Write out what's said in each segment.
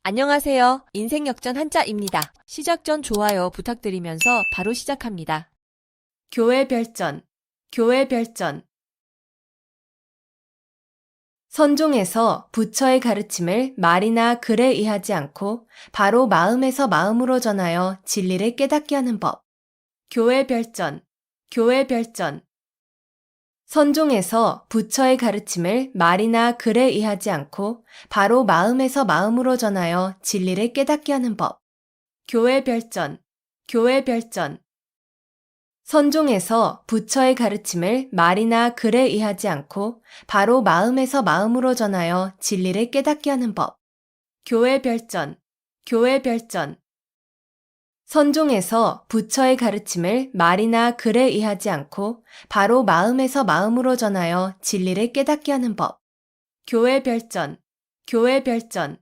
안녕하세요. 인생역전 한자입니다. 시작 전 좋아요 부탁드리면서 바로 시작합니다. 교회 별전, 교회 별전. 선종에서 부처의 가르침을 말이나 글에 의하지 않고 바로 마음에서 마음으로 전하여 진리를 깨닫게 하는 법. 교회 별전, 교회 별전. 선종에서 부처의 가르침을 말이나 글에 의하지 않고 바로 마음에서 마음으로 전하여 진리를 깨닫게 하는 법. 교회 별전, 교회 별전. 선종에서 부처의 가르침을 말이나 글에 의하지 않고 바로 마음에서 마음으로 전하여 진리를 깨닫게 하는 법. 교회 별전, 교회 별전. 선종에서 부처의 가르침을 말이나 글에 의하지 않고 바로 마음에서 마음으로 전하여 진리를 깨닫게 하는 법. 교회 별전, 교회 별전.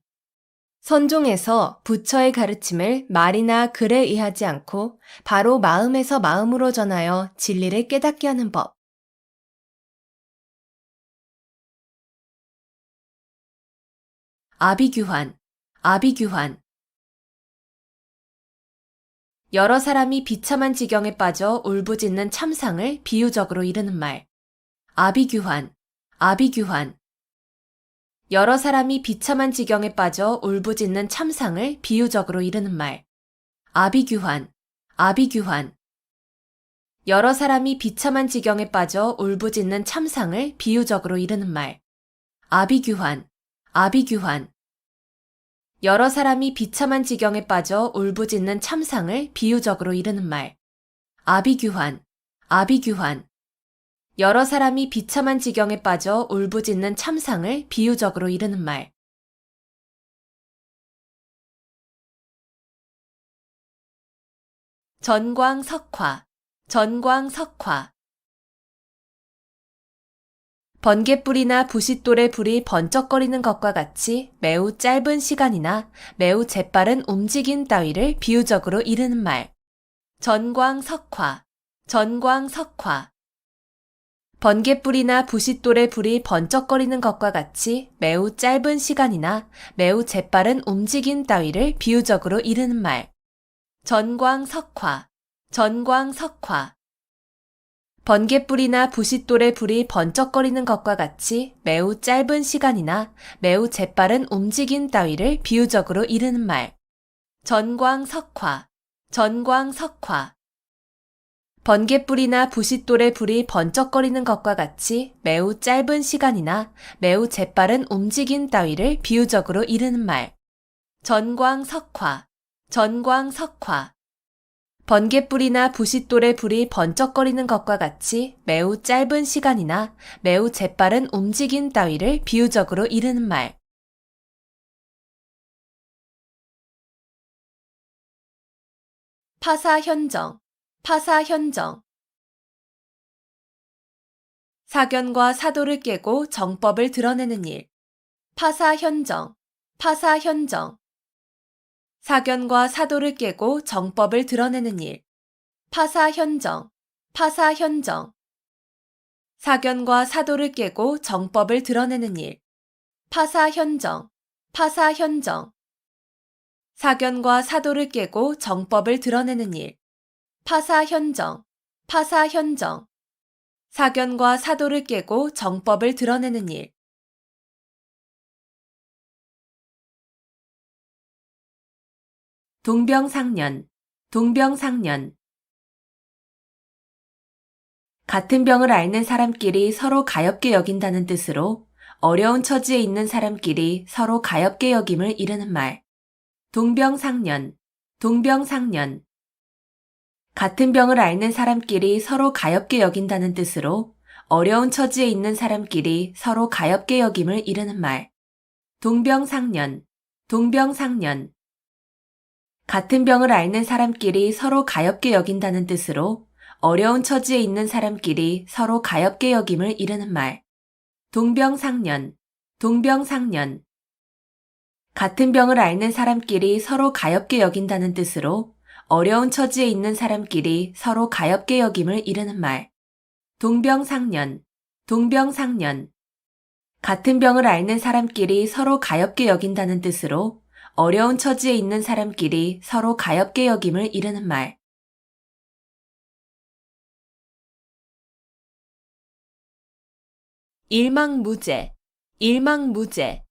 선종에서 부처의 가르침을 말이나 글에 의하지 않고 바로 마음에서 마음으로 전하여 진리를 깨닫게 하는 법. 아비규환, 아비규환. 여러 사람이 비참한 지경에 빠져 울부짖는 참상을 비유적으로 이르는 말. 아비규환, 아비규환. 여러 사람이 비참한 지경에 빠져 울부짖는 참상을 비유적으로 이르는 말. 아비규환, 아비규환. 여러 사람이 비참한 지경에 빠져 울부짖는 참상을 비유적으로 이르는 말. 아비규환, 아비규환. 여러 사람이 비참한 지경에 빠져 울부짖는 참상을 비유적으로 이르는 말. 아비규환, 아비규환. 여러 사람이 비참한 지경에 빠져 울부짖는 참상을 비유적으로 이르는 말. 전광석화, 전광석화. 번갯불이나 부싯돌의 불이 번쩍거리는 것과 같이 매우 짧은 시간이나 매우 재빠른 움직임 따위를 비유적으로 이르는 말. 전광석화, 전광석화. 번갯불이나 부싯돌의 불이 번쩍거리는 것과 같이 매우 짧은 시간이나 매우 재빠른 움직임 따위를 비유적으로 이르는 말. 전광석화, 전광석화. 번갯불이나 부싯돌의 불이 번쩍거리는 것과 같이 매우 짧은 시간이나 매우 재빠른 움직임 따위를 비유적으로 이르는 말. 전광석화, 전광석화. 번갯불이나 부싯돌의 불이 번쩍거리는 것과 같이 매우 짧은 시간이나 매우 재빠른 움직임 따위를 비유적으로 이르는 말. 전광석화, 전광석화. 번갯불이나 부싯돌의 불이 번쩍거리는 것과 같이 매우 짧은 시간이나 매우 재빠른 움직임 따위를 비유적으로 이르는 말. 파사현정, 파사현정. 사견과 사도를 깨고 정법을 드러내는 일. 파사현정, 파사현정. 사견과 사도를 깨고 정법을 드러내는 일. 파사현정, 파사현정. 사견과 사도를 깨고 정법을 드러내는 일. 파사현정, 파사현정. 사견과 사도를 깨고 정법을 드러내는 일. 파사현정, 파사현정. 사견과 사도를 깨고 정법을 드러내는 일. 동병상련, 동병상련. 같은 병을 앓는 사람끼리 서로 가엾게 여긴다는 뜻으로 어려운 처지에 있는 사람끼리 서로 가엾게 여김을 이르는 말. 동병상련, 동병상련. 같은 병을 앓는 사람끼리 서로 가엾게 여긴다는 뜻으로 어려운 처지에 있는 사람끼리 서로 가엾게 여김을 이르는 말. 동병상련, 동병상련. 같은 병을 앓는 사람끼리 서로 가엾게 여긴다는 뜻으로 어려운 처지에 있는 사람끼리 서로 가엾게 여김을 이르는 말. 동병상련, 동병상련. 같은 병을 앓는 사람끼리 서로 가엾게 여긴다는 뜻으로 어려운 처지에 있는 사람끼리 서로 가엾게 여김을 이르는 말. 동병상련, 동병상련. 같은 병을 앓는 사람끼리 서로 가엾게 여긴다는 뜻으로 어려운 처지에 있는 사람끼리 서로 가엾게 여김을 이르는 말. 일망무제, 일망무제.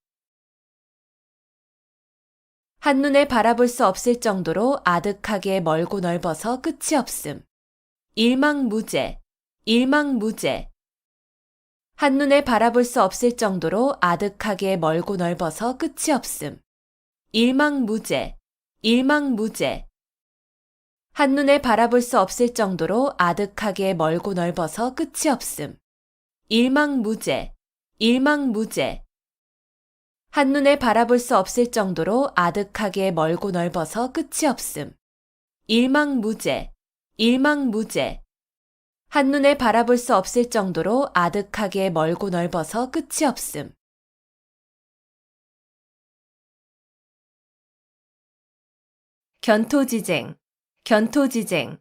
한눈에 바라볼 수 없을 정도로 아득하게 멀고 넓어서 끝이 없음. 일망무제, 일망무제. 한눈에 바라볼 수 없을 정도로 아득하게 멀고 넓어서 끝이 없음. 일망무제, 일망무제. 한눈에 바라볼 수 없을 정도로 아득하게 멀고 넓어서 끝이 없음. 일망무제, 일망무제. 한눈에 바라볼 수 없을 정도로 아득하게 멀고 넓어서 끝이 없음. 일망무제, 일망무제. 한눈에 바라볼 수 없을 정도로 아득하게 멀고 넓어서 끝이 없음. 견토지쟁, 견토지쟁.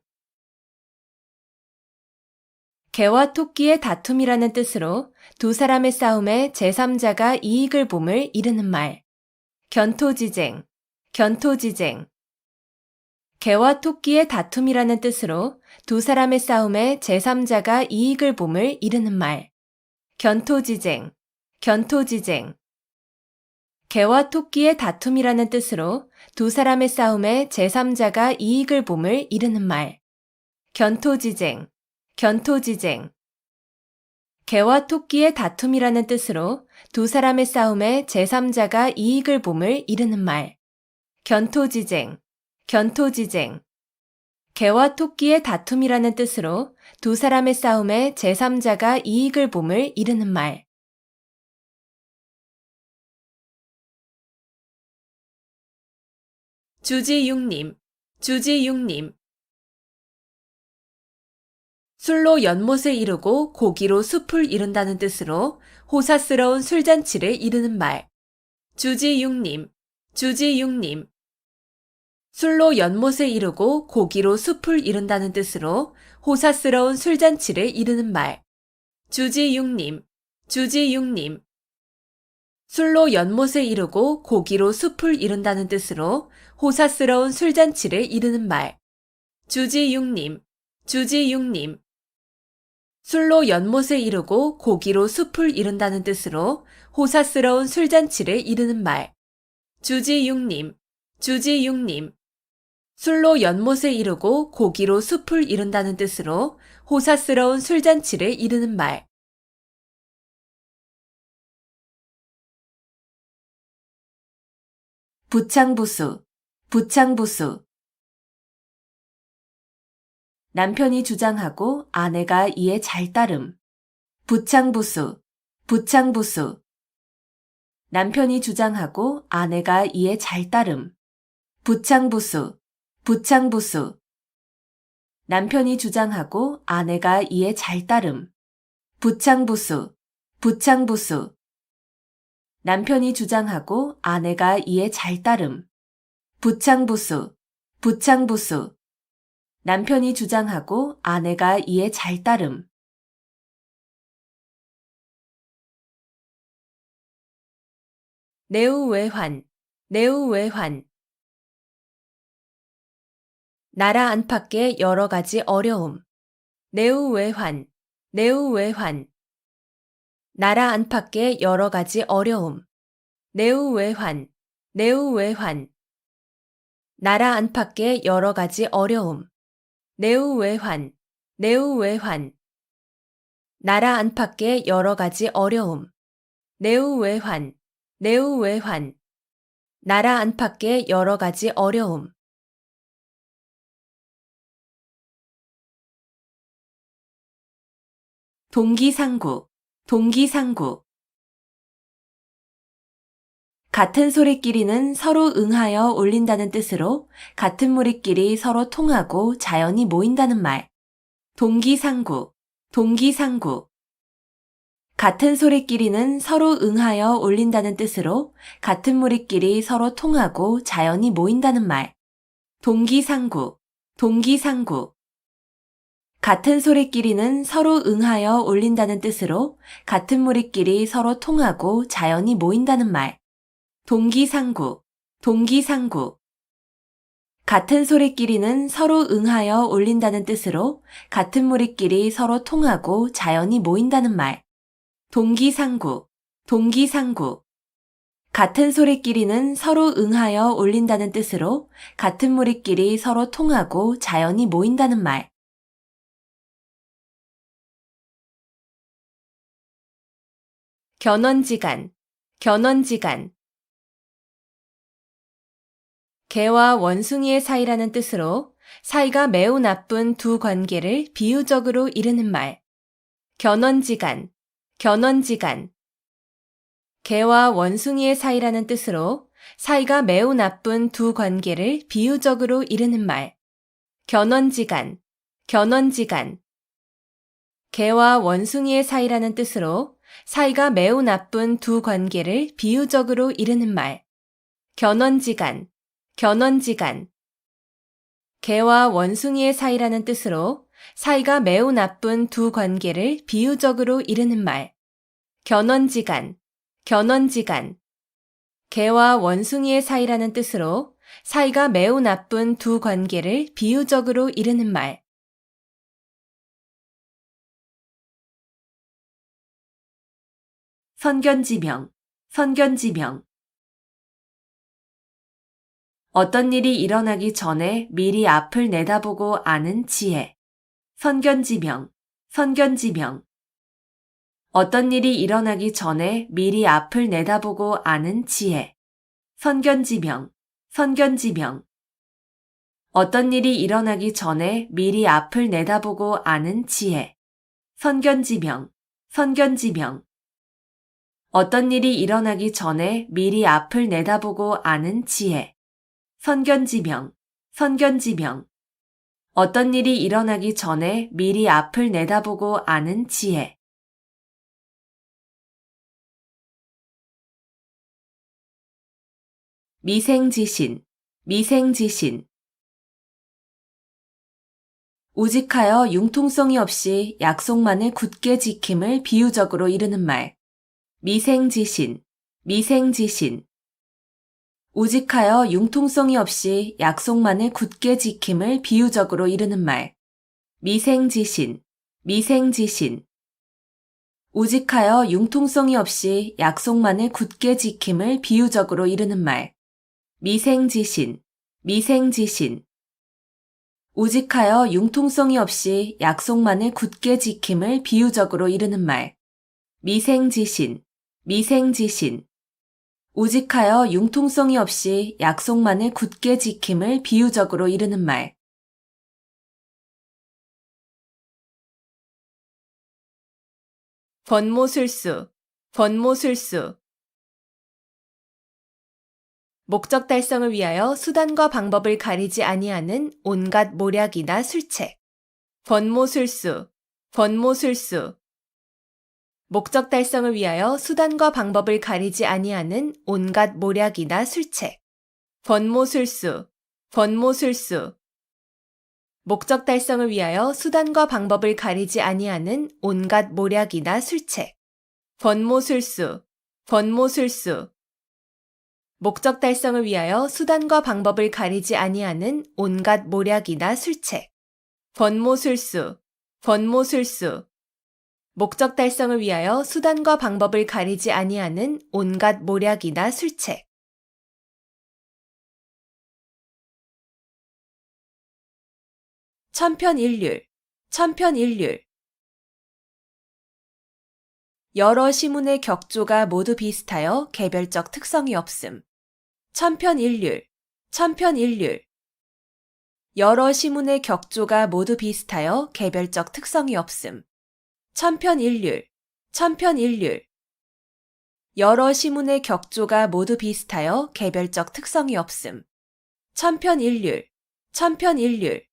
개와 토끼의 다툼이라는 뜻으로 두 사람의 싸움에 제3자가 이익을 봄을 이르는 말. 견토지쟁, 견토지쟁. 개와 토끼의 다툼이라는 뜻으로 두 사람의 싸움에 제3자가 이익을 봄을 이르는 말. 견토지쟁, 견토지쟁. 개와 토끼의 다툼이라는 뜻으로 두 사람의 싸움에 제3자가 이익을 봄을 이르는 말. 견토지쟁, 견토지쟁. 개와 토끼의 다툼이라는 뜻으로 두 사람의 싸움에 제3자가 이익을 봄을 이르는 말. 견토지쟁, 견토지쟁. 개와 토끼의 다툼이라는 뜻으로 두 사람의 싸움에 제3자가 이익을 봄을 이르는 말. 주지육님, 주지육님. 술로 연못을 이루고 고기로 숲을 이룬다는 뜻으로 호사스러운 술잔치를 이루는 말. 주지육님, 주지육님. 술로 연못을 이루고 고기로 숲을 이룬다는 뜻으로 호사스러운 술잔치를 이루는 말. 주지육님, 주지육님. 술로 연못을 이루고 고기로 숲을 이룬다는 뜻으로 호사스러운 술잔치를 이루는 말. 주지육님, 주지육님. 술로 연못을 이루고 고기로 숲을 이룬다는 뜻으로 호사스러운 술잔치를 이루는 말. 주지육님, 주지육님. 술로 연못을 이루고 고기로 숲을 이룬다는 뜻으로 호사스러운 술잔치를 이루는 말. 부창부수, 부창부수. 남편이 주장하고 아내가 이에 잘 따름. 부창부수, 부창부수. 남편이 주장하고 아내가 이에 잘 따름. 부창부수, 부창부수. 남편이 주장하고 아내가 이에 잘 따름. 부창부수, 부창부수. 남편이 주장하고 아내가 이에 잘 따름. 부창부수, 부창부수. 남편이 주장하고 아내가 이에 잘 따름. 내우외환, 내우외환. 나라 안팎의 여러 가지 어려움. 내우외환, 내우외환. 나라 안팎의 여러 가지 어려움. 내우외환, 내우외환. 나라 안팎의 여러 가지 어려움. 내우외환, 내우외환. 나라 안팎의 여러 가지 어려움. 내우외환, 내우외환. 나라 안팎의 여러 가지 어려움. 동기상구, 동기상구. 같은 소리끼리는 서로 응하여 올린다는 뜻으로 같은 무리끼리 서로 통하고 자연히 모인다는 말. 동기상구, 동기상구. 같은 소리끼리는 서로 응하여 올린다는 뜻으로 같은 무리끼리 서로 통하고 자연히 모인다는 말. 동기상구, 동기상구. 같은 소리끼리는 서로 응하여 올린다는 뜻으로 같은 무리끼리 서로 통하고 자연히 모인다는 말. 동기상구, 동기상구. 같은 소리끼리는 서로 응하여 울린다는 뜻으로 같은 무리끼리 서로 통하고 자연히 모인다는 말. 동기상구, 동기상구. 같은 소리끼리는 서로 응하여 울린다는 뜻으로 같은 무리끼리 서로 통하고 자연히 모인다는 말. 견원지간, 견원지간. 개와 원숭이의 사이라는 뜻으로 사이가 매우 나쁜 두 관계를 비유적으로 이르는 말. 견원지간, 견원지간. 개와 원숭이의 사이라는 뜻으로 사이가 매우 나쁜 두 관계를 비유적으로 이르는 말. 견원지간, 견원지간. 개와 원숭이의 사이라는 뜻으로 사이가 매우 나쁜 두 관계를 비유적으로 이르는 말. 견원지간, 견원지간. 개와 원숭이의 사이라는 뜻으로 사이가 매우 나쁜 두 관계를 비유적으로 이르는 말. 견원지간, 견원지간. 개와 원숭이의 사이라는 뜻으로 사이가 매우 나쁜 두 관계를 비유적으로 이르는 말. 선견지명, 선견지명. 어떤 일이 일어나기 전에 미리 앞을 내다보고 아는 지혜. 선견지명, 선견지명. 어떤 일이 일어나기 전에 미리 앞을 내다보고 아는 지혜. 선견지명, 선견지명. 어떤 일이 일어나기 전에 미리 앞을 내다보고 아는 지혜. 선견지명, 선견지명. 어떤 일이 일어나기 전에 미리 앞을 내다보고 아는 지혜. 선견지명, 선견지명. 어떤 일이 일어나기 전에 미리 앞을 내다보고 아는 지혜. 미생지신, 미생지신. 우직하여 융통성이 없이 약속만을 굳게 지킴을 비유적으로 이르는 말. 미생지신, 미생지신. 우직하여 융통성이 없이 약속만을 굳게 지킴을 비유적으로 이르는 말. 미생지신, 미생지신. 우직하여 융통성이 없이 약속만을 굳게 지킴을 비유적으로 이르는 말. 미생지신, 미생지신. 우직하여 융통성이 없이 약속만을 굳게 지킴을 비유적으로 이르는 말. 미생지신, 미생지신. 우직하여 융통성이 없이 약속만을 굳게 지킴을 비유적으로 이르는 말. 번모술수, 번모술수. 목적 달성을 위하여 수단과 방법을 가리지 아니하는 온갖 모략이나 술책. 번모술수, 번모술수. 목적 달성을 위하여 수단과 방법을 가리지 아니하는 온갖 모략이나 술책. 번모술수, 번모술수. 목적 달성을 위하여 수단과 방법을 가리지 아니하는 온갖 모략이나 술책. 번모술수, 번모술수. 목적 달성을 위하여 수단과 방법을 가리지 아니하는 온갖 모략이나 술책. 번모술수, 번모술수. 목적 달성을 위하여 수단과 방법을 가리지 아니하는 온갖 모략이나 술책. 천편일률, 천편일률. 여러 시문의 격조가 모두 비슷하여 개별적 특성이 없음. 천편일률, 천편일률. 여러 시문의 격조가 모두 비슷하여 개별적 특성이 없음. 천편일률, 천편일률. 여러 시문의 격조가 모두 비슷하여 개별적 특성이 없음. 천편일률, 천편일률.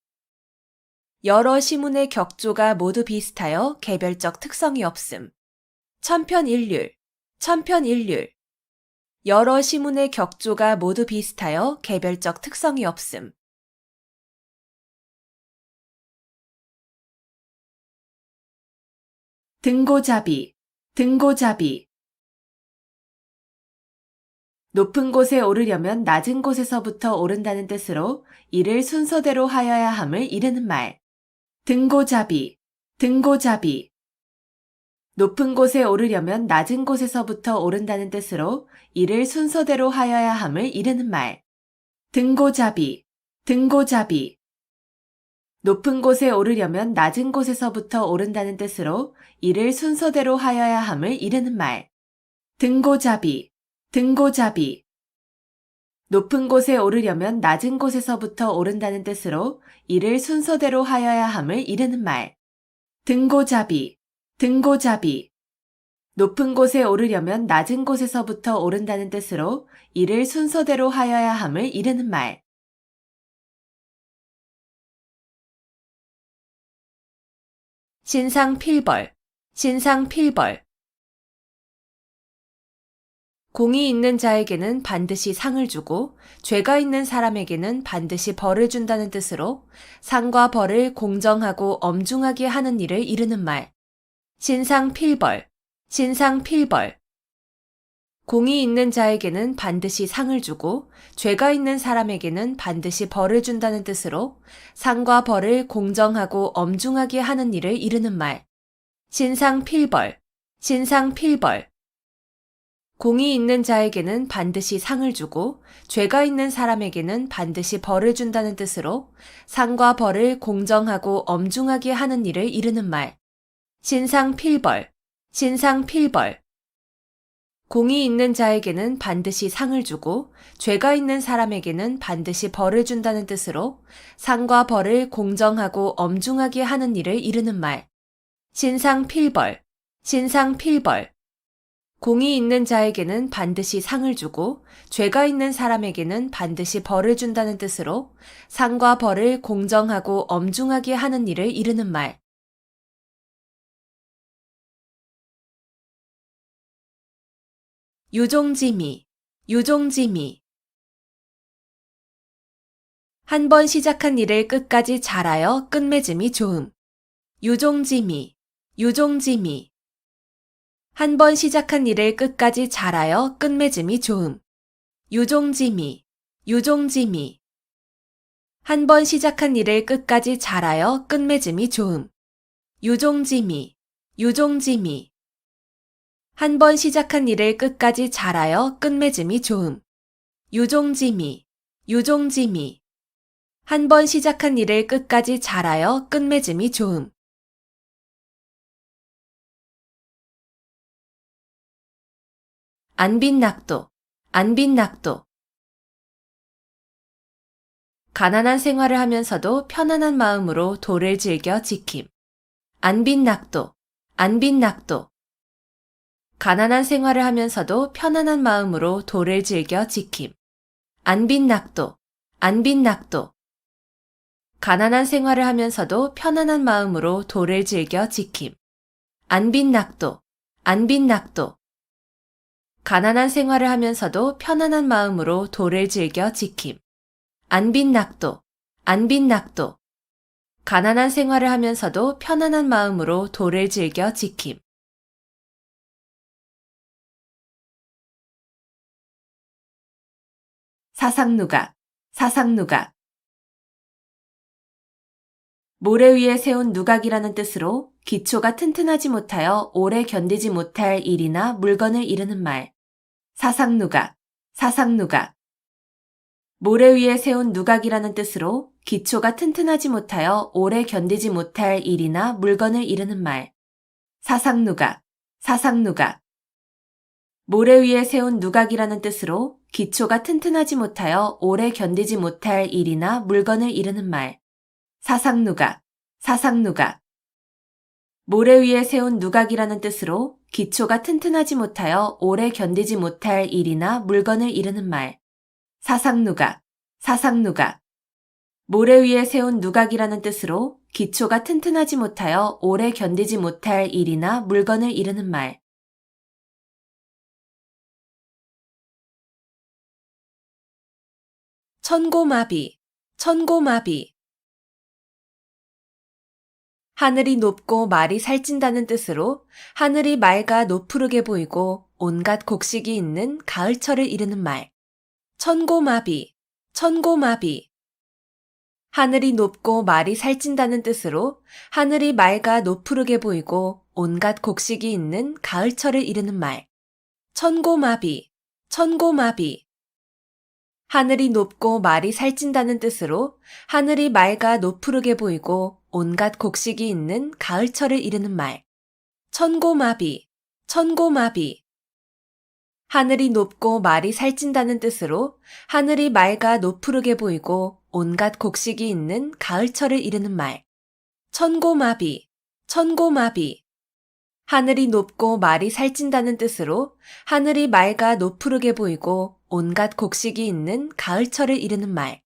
여러 시문의 격조가 모두 비슷하여 개별적 특성이 없음. 천편일률, 천편일률. 여러 시문의 격조가 모두 비슷하여 개별적 특성이 없음. 등고잡이, 등고잡이. 높은 곳에 오르려면 낮은 곳에서부터 오른다는 뜻으로 이를 순서대로 하여야 함을 이르는 말. 등고잡이, 등고잡이. 높은 곳에 오르려면 낮은 곳에서부터 오른다는 뜻으로 이를 순서대로 하여야 함을 이르는 말. 등고잡이, 등고잡이. 높은 곳에 오르려면 낮은 곳에서부터 오른다는 뜻으로 이를 순서대로 하여야 함을 이르는 말. 등고잡이, 등고잡이. 높은 곳에 오르려면 낮은 곳에서부터 오른다는 뜻으로 이를 순서대로 하여야 함을 이르는 말. 등고잡이, 등고잡이. 높은 곳에 오르려면 낮은 곳에서부터 오른다는 뜻으로 이를 순서대로 하여야 함을 이르는 말. 신상필벌, 신상필벌. 공이 있는 자에게는 반드시 상을 주고 죄가 있는 사람에게는 반드시 벌을 준다는 뜻으로 상과 벌을 공정하고 엄중하게 하는 일을 이르는 말. 신상필벌, 신상필벌. 공이 있는 자에게는 반드시 상을 주고 죄가 있는 사람에게는 반드시 벌을 준다는 뜻으로 상과 벌을 공정하고 엄중하게 하는 일을 이르는 말. 신상필벌, 신상필벌. 공이 있는 자에게는 반드시 상을 주고 죄가 있는 사람에게는 반드시 벌을 준다는 뜻으로 상과 벌을 공정하고 엄중하게 하는 일을 이르는 말. 신상필벌, 신상필벌. 공이 있는 자에게는 반드시 상을 주고 죄가 있는 사람에게는 반드시 벌을 준다는 뜻으로 상과 벌을 공정하고 엄중하게 하는 일을 이르는 말. 신상필벌, 신상필벌. 공이 있는 자에게는 반드시 상을 주고 죄가 있는 사람에게는 반드시 벌을 준다는 뜻으로 상과 벌을 공정하고 엄중하게 하는 일을 이르는 말. 유종지미, 유종지미. 한 번 시작한 일을 끝까지 잘하여 끝맺음이 좋음. 유종지미, 유종지미. 한 번 시작한 일을 끝까지 잘하여 끝맺음이 좋음. 유종지미, 유종지미. 한 번 시작한 일을 끝까지 잘하여 끝맺음이 좋음. 유종지미, 유종지미. 한 번 시작한 일을 끝까지 잘하여 끝맺음이 좋음. 유종지미, 유종지미. 한 번 시작한 일을 끝까지 잘하여 끝맺음이 좋음. 안빈낙도, 안빈낙도. 가난한 생활을 하면서도 편안한 마음으로 도를 즐겨 지킴. 안빈낙도, 안빈낙도. 가난한 생활을 하면서도 편안한 마음으로 도를 즐겨 지킴. 안빈낙도, 안빈낙도. 가난한 생활을 하면서도 편안한 마음으로 도를 즐겨 지킴. 안빈낙도, 안빈낙도. 가난한 생활을 하면서도 편안한 마음으로 도를 즐겨 지킴. 안빈낙도, 안빈낙도. 가난한 생활을 하면서도 편안한 마음으로 도를 즐겨 지킴. 사상누각, 사상누각. 모래 위에 세운 누각이라는 뜻으로 기초가 튼튼하지 못하여 오래 견디지 못할 일이나 물건을 이르는 말. 사상누각, 사상누각. 모래 위에 세운 누각이라는 뜻으로 기초가 튼튼하지 못하여 오래 견디지 못할 일이나 물건을 이르는 말. 사상누각, 사상누각. 모래 위에 세운 누각이라는 뜻으로 기초가 튼튼하지 못하여 오래 견디지 못할 일이나 물건을 이르는 말. 사상누각, 사상누각. 모래 위에 세운 누각이라는 뜻으로 기초가 튼튼하지 못하여 오래 견디지 못할 일이나 물건을 이르는 말. 사상누각, 사상누각. 모래 위에 세운 누각이라는 뜻으로 기초가 튼튼하지 못하여 오래 견디지 못할 일이나 물건을 이르는 말. 천고마비, 천고마비. 하늘이 높고 말이 살찐다는 뜻으로 하늘이 맑아 노푸르게 보이고 온갖 곡식이 있는 가을철을 이르는 말. 천고마비, 천고마비. 하늘이 높고 말이 살찐다는 뜻으로 하늘이 맑아 노푸르게 보이고 온갖 곡식이 있는 가을철을 이르는 말. 천고마비, 천고마비. 하늘이 높고 말이 살찐다는 뜻으로 하늘이 맑아 노푸르게 보이고 온갖 곡식이 있는 가을철을 이르는 말. 천고마비, 천고마비. 하늘이 높고 말이 살찐다는 뜻으로 하늘이 맑아 노푸르게 보이고 온갖 곡식이 있는 가을철을 이르는 말. 천고마비, 천고마비. 하늘이 높고 말이 살찐다는 뜻으로 하늘이 맑아 노푸르게 보이고 온갖 곡식이 있는 가을철을 이르는 말.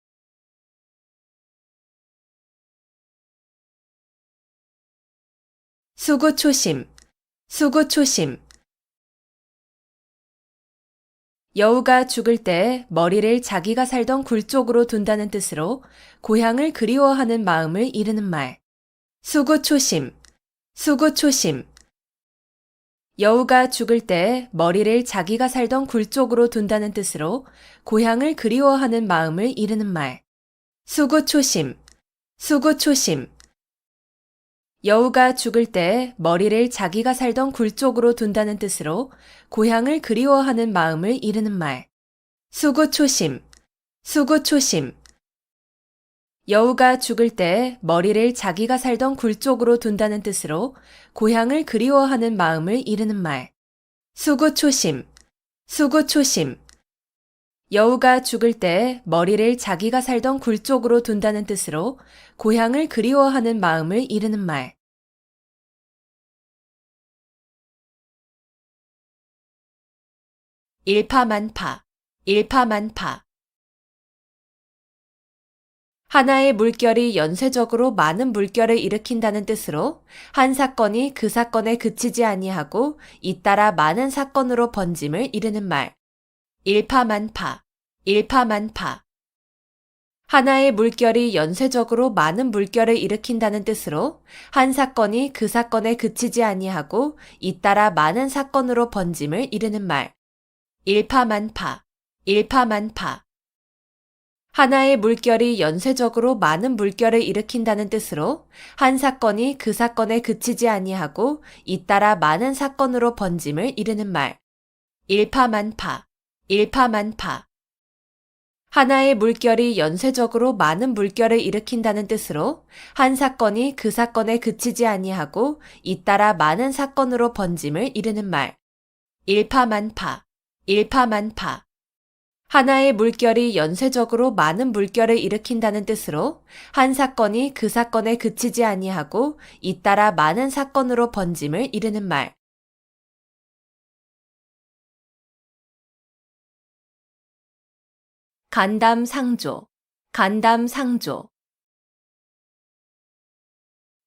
수구초심, 수구초심. 여우가 죽을 때 머리를 자기가 살던 굴 쪽으로 둔다는 뜻으로 고향을 그리워하는 마음을 이르는 말. 수구초심, 수구초심. 여우가 죽을 때 머리를 자기가 살던 굴 쪽으로 둔다는 뜻으로 고향을 그리워하는 마음을 이르는 말. 수구초심, 수구초심. 여우가 죽을 때 머리를 자기가 살던 굴 쪽으로 둔다는 뜻으로 고향을 그리워하는 마음을 이르는 말. 수구초심, 수구초심. 여우가 죽을 때 머리를 자기가 살던 굴 쪽으로 둔다는 뜻으로 고향을 그리워하는 마음을 이르는 말. 수구초심, 수구초심. 여우가 죽을 때 머리를 자기가 살던 굴 쪽으로 둔다는 뜻으로 고향을 그리워하는 마음을 이르는 말. 일파만파, 일파만파. 하나의 물결이 연쇄적으로 많은 물결을 일으킨다는 뜻으로 한 사건이 그 사건에 그치지 아니하고 잇따라 많은 사건으로 번짐을 이르는 말. 일파만파, 일파만파. 하나의 물결이 연쇄적으로 많은 물결을 일으킨다는 뜻으로 한 사건이 그 사건에 그치지 아니하고 잇따라 많은 사건으로 번짐을 이르는 말. 일파만파, 일파만파. 하나의 물결이 연쇄적으로 많은 물결을 일으킨다는 뜻으로 한 사건이 그 사건에 그치지 아니하고 잇따라 많은 사건으로 번짐을 이르는 말. 일파만파, 일파만파. 하나의 물결이 연쇄적으로 많은 물결을 일으킨다는 뜻으로 한 사건이 그 사건에 그치지 아니하고 잇따라 많은 사건으로 번짐을 이르는 말. 일파만파, 일파만파. 하나의 물결이 연쇄적으로 많은 물결을 일으킨다는 뜻으로 한 사건이 그 사건에 그치지 아니하고 잇따라 많은 사건으로 번짐을 이르는 말. 간담상조, 간담상조.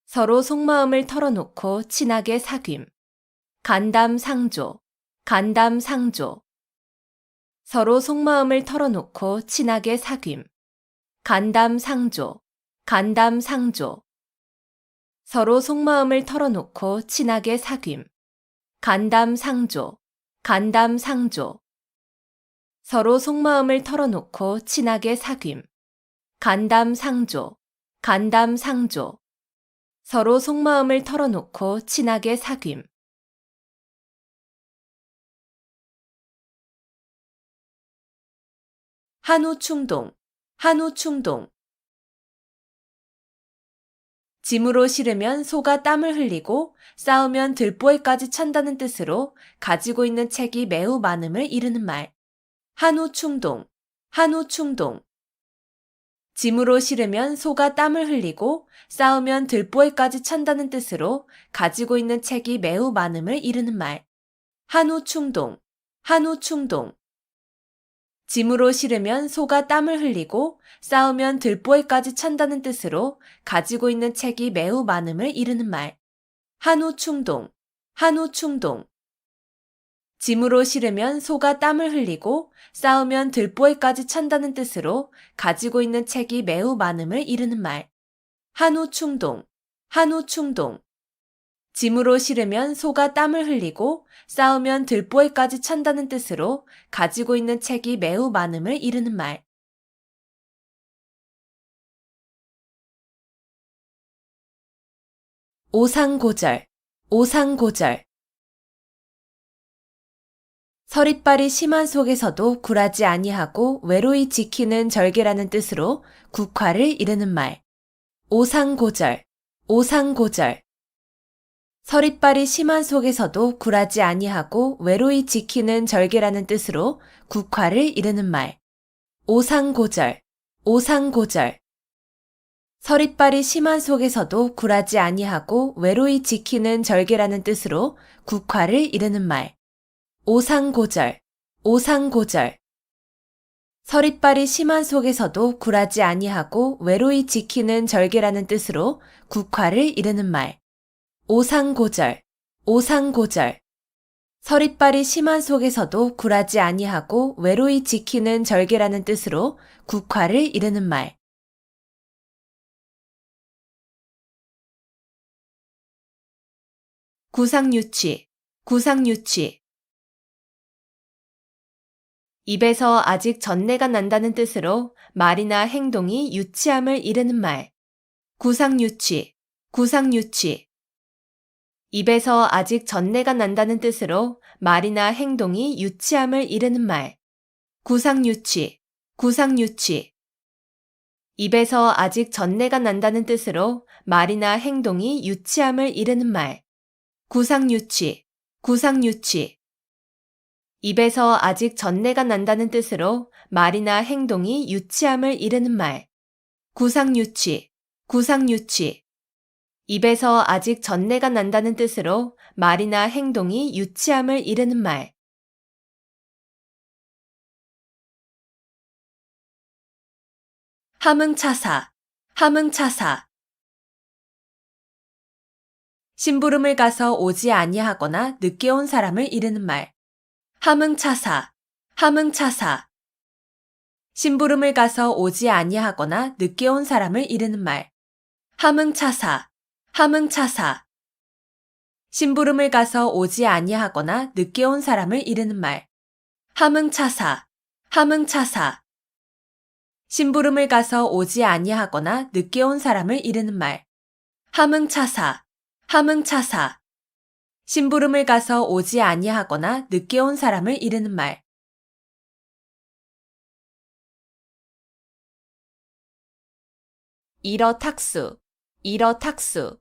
서로 속마음을 털어놓고 친하게 사귐. 간담상조, 간담상조. 서로 속마음을 털어놓고 친하게 사귐. 간담상조, 간담상조. 서로 속마음을 털어놓고 친하게 사귐. 간담상조, 간담상조. 서로 속마음을 털어놓고 친하게 사귐. 간담상조, 간담상조. 서로 속마음을 털어놓고 친하게 사귐. 한우충동, 한우충동. 짐으로 실으면 소가 땀을 흘리고 싸우면 들보에까지 찬다는 뜻으로 가지고 있는 책이 매우 많음을 이르는 말. 한우충동, 한우충동. 짐으로 실으면 소가 땀을 흘리고 싸우면 들보에까지 찬다는 뜻으로 가지고 있는 책이 매우 많음을 이르는 말. 한우충동, 한우충동. 짐으로 실으면 소가 땀을 흘리고 싸우면 들보에까지 찬다는 뜻으로 가지고 있는 책이 매우 많음을 이르는 말. 한우충동, 한우충동. 짐으로 실으면 소가 땀을 흘리고 싸우면 들보에까지 찬다는 뜻으로 가지고 있는 책이 매우 많음을 이르는 말. 한우충동, 한우 충동. 짐으로 실으면 소가 땀을 흘리고 싸우면 들보에까지 찬다는 뜻으로 가지고 있는 책이 매우 많음을 이르는 말. 오상고절, 오상고절. 서릿발이 심한 속에서도 굴하지 아니하고 외로이 지키는 절개라는 뜻으로 국화를 이르는 말. 오상고절, 오상고절. 서릿발이 심한 속에서도 굴하지 아니하고 외로이 지키는 절개라는 뜻으로 국화를 이르는 말. 오상고절, 오상고절. 서릿발이 심한 속에서도 굴하지 아니하고 외로이 지키는 절개라는 뜻으로 국화를 이르는 말. 오상고절, 오상고절. 서릿발이 심한 속에서도 굴하지 아니하고 외로이 지키는 절개라는 뜻으로 국화를 이르는 말. 오상고절, 오상고절. 서릿발이 심한 속에서도 굴하지 아니하고 외로이 지키는 절개라는 뜻으로 국화를 이르는 말. 구상유치, 구상유치. 입에서 아직 전내가 난다는 뜻으로 말이나 행동이 유치함을 이르는 말. 구상유치, 구상유치. 입에서 아직 전내가 난다는 뜻으로 말이나 행동이 유치함을 이르는 말. 구상유치, 구상유치. 입에서 아직 전내가 난다는 뜻으로 말이나 행동이 유치함을 이르는 말. 구상유치, 구상유치. 입에서 아직 전내가 난다는 뜻으로 말이나 행동이 유치함을 이르는 말. 구상유치, 구상유치. 입에서 아직 전내가 난다는 뜻으로 말이나 행동이 유치함을 이르는 말. 함흥차사, 함흥차사. 심부름을 가서 오지 아니하거나 늦게 온 사람을 이르는 말. 함흥차사, 함흥차사. 심부름을 가서 오지 아니하거나 늦게 온 사람을 이르는 말. 함흥차사, 함흥차사. 심부름을 가서 오지 아니하거나 늦게 온 사람을 이르는 말. 함흥차사, 함흥차사. 심부름을 가서 오지 아니하거나 늦게 온 사람을 이르는 말. 함흥차사, 함흥차사. 심부름을 가서 오지 아니하거나 늦게 온 사람을 이르는 말. 일어탁수, 일어탁수.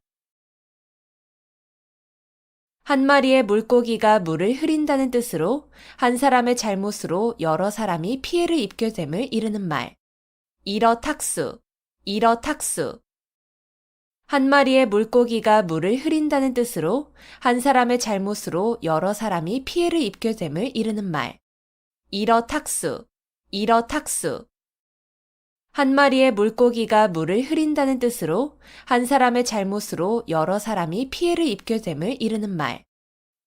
한 마리의 물고기가 물을 흐린다는 뜻으로 한 사람의 잘못으로 여러 사람이 피해를 입게 됨을 이르는 말. 일어탁수, 일어탁수. 한 마리의 물고기가 물을 흐린다는 뜻으로 한 사람의 잘못으로 여러 사람이 피해를 입게 됨을 이르는 말. 일어탁수, 일어탁수. 한 마리의 물고기가 물을 흐린다는 뜻으로 한 사람의 잘못으로 여러 사람이 피해를 입게 됨을 이르는 말.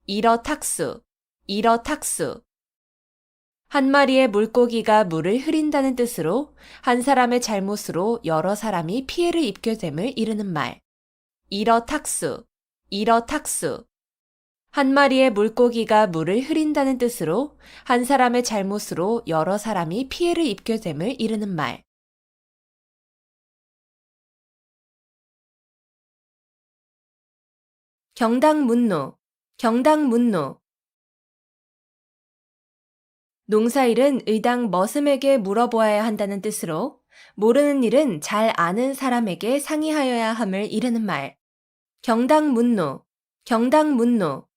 일어탁수, 일어탁수. 한 마리의 물고기가 물을 흐린다는 뜻으로 한 사람의 잘못으로 여러 사람이 피해를 입게 됨을 이르는 말. 일어탁수, 일어탁수. 한 마리의 물고기가 물을 흐린다는 뜻으로 한 사람의 잘못으로 여러 사람이 피해를 입게 됨을 이르는 말. 경당문노, 경당문노. 농사일은 의당 머슴에게 물어보아야 한다는 뜻으로 모르는 일은 잘 아는 사람에게 상의하여야 함을 이르는 말. 경당문노, 경당문노.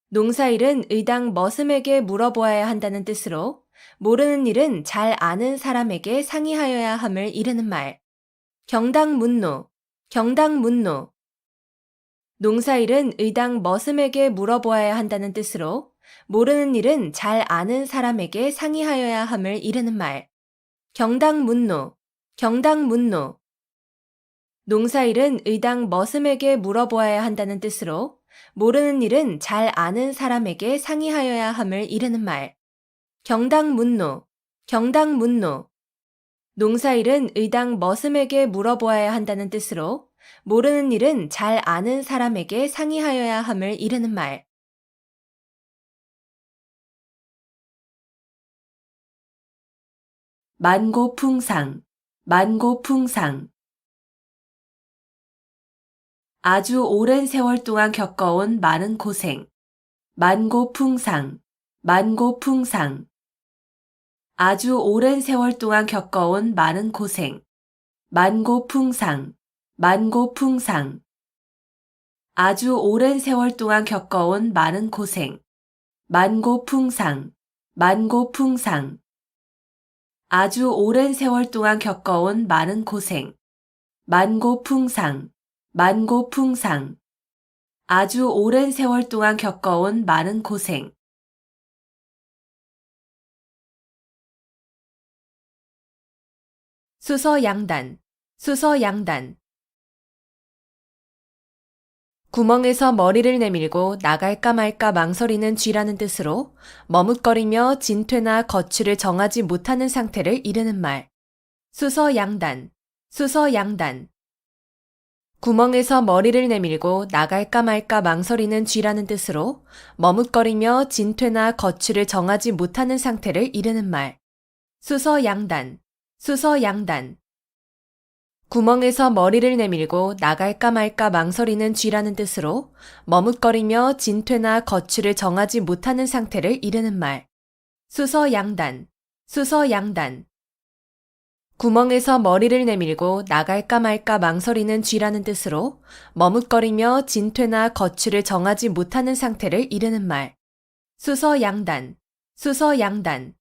농사일은 의당 머슴에게 물어보아야 한다는 뜻으로 모르는 일은 잘 아는 사람에게 상의하여야 함을 이르는 말. 경당문노, 경당문노. 농사일은 의당 머슴에게 물어보아야 한다는 뜻으로 모르는 일은 잘 아는 사람에게 상의하여야 함을 이르는 말. 경당문노, 경당문노. 농사일은 의당 머슴에게 물어보아야 한다는 뜻으로 모르는 일은 잘 아는 사람에게 상의하여야 함을 이르는 말. 경당문노, 경당문노. 농사일은 의당 머슴에게 물어보아야 한다는 뜻으로 모르는 일은 잘 아는 사람에게 상의하여야 함을 이르는 말. 만고풍상, 만고풍상. 아주 오랜 세월 동안 겪어온 많은 고생. 만고풍상, 만고풍상. 아주 오랜 세월 동안 겪어온 많은 고생. 만고풍상, 만고풍상. 아주 오랜 세월 동안 겪어온 많은 고생. 만고풍상, 만고풍상. 아주 오랜 세월 동안 겪어온 많은 고생. 만고풍상, 만고풍상. 아주 오랜 세월 동안 겪어온 많은 고생. 수서양단, 수서양단. 구멍에서 머리를 내밀고 나갈까 말까 망설이는 쥐라는 뜻으로 머뭇거리며 진퇴나 거취를 정하지 못하는 상태를 이르는 말. 수서양단, 수서양단. 구멍에서 머리를 내밀고 나갈까 말까 망설이는 쥐라는 뜻으로 머뭇거리며 진퇴나 거취를 정하지 못하는 상태를 이르는 말. 수서양단, 수서양단. 구멍에서 머리를 내밀고 나갈까 말까 망설이는 쥐라는 뜻으로 머뭇거리며 진퇴나 거취를 정하지 못하는 상태를 이르는 말. 수서양단, 수서양단. 구멍에서 머리를 내밀고 나갈까 말까 망설이는 쥐라는 뜻으로 머뭇거리며 진퇴나 거취를 정하지 못하는 상태를 이르는 말. 수서양단, 수서양단.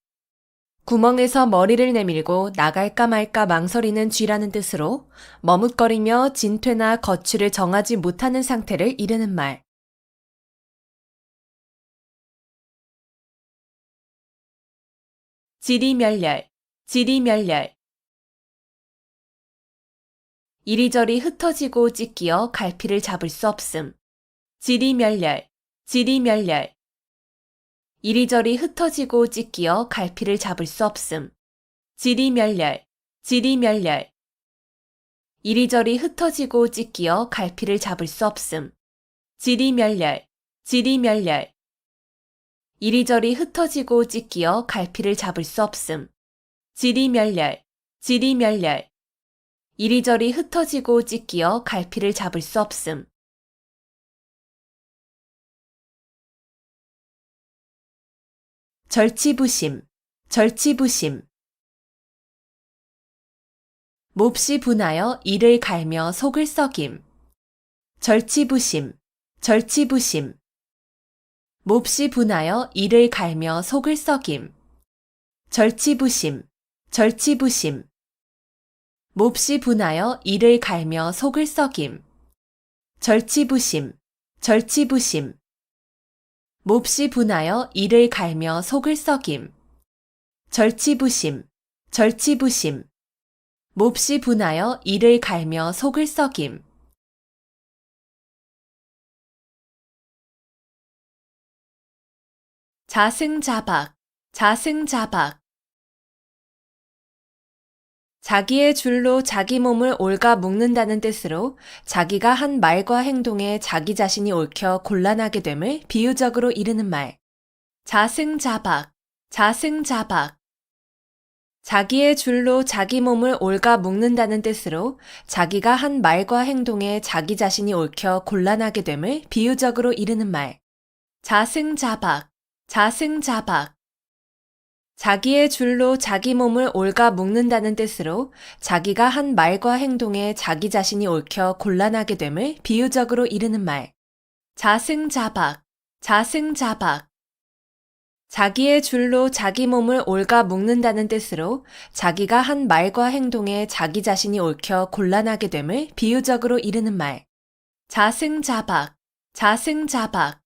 구멍에서 머리를 내밀고 나갈까 말까 망설이는 쥐라는 뜻으로 머뭇거리며 진퇴나 거취를 정하지 못하는 상태를 이르는 말. 지리멸렬, 지리멸렬. 이리저리 흩어지고 찢기어 갈피를 잡을 수 없음. 지리멸렬, 지리멸렬. 이리저리 흩어지고 찢기어 갈피를 잡을 수 없음. 지리멸렬, 지리멸렬. 이리저리 흩어지고 찢기어 갈피를 잡을 수 없음. 지리멸렬, 지리멸렬. 이리저리 흩어지고 찢기어 갈피를 잡을 수 없음. 지리멸렬, 지리멸렬. 이리저리 흩어지고 찢기어 갈피를 잡을 수 없음. 절치부심, 절치부심. 몹시 분하여 이를 갈며 속을 썩임. 절치부심, 절치부심. 몹시 분하여 이를 갈며 속을 썩임. 절치부심, 절치부심. 몹시 분하여 이를 갈며 속을 썩임. 절치부심, 절치부심. 몹시 분하여 이를 갈며 속을 썩임. 절치부심, 절치부심. 몹시 분하여 이를 갈며 속을 썩임. 자승자박, 자승자박. 자기의 줄로 자기 몸을 옳가 묶는다는 뜻으로 자기가 한 말과 행동에 자기 자신이 옳혀 곤란하게 됨을 비유적으로 이르는 말. 자승자박, 자승자박. 자기의 줄로 자기 몸을 옳가 묶는다는 뜻으로 자기가 한 말과 행동에 자기 자신이 옳혀 곤란하게 됨을 비유적으로 이르는 말. 자승자박, 자승자박. 자기의 줄로 자기 몸을 옳가 묶는다는 뜻으로 자기가 한 말과 행동에 자기 자신이 옳혀 곤란하게 됨을 비유적으로 이르는 말. 자승자박, 자승자박. 자기의 줄로 자기 몸을 옳가 묶는다는 뜻으로 자기가 한 말과 행동에 자기 자신이 옳혀 곤란하게 됨을 비유적으로 이르는 말. 자승자박, 자승자박.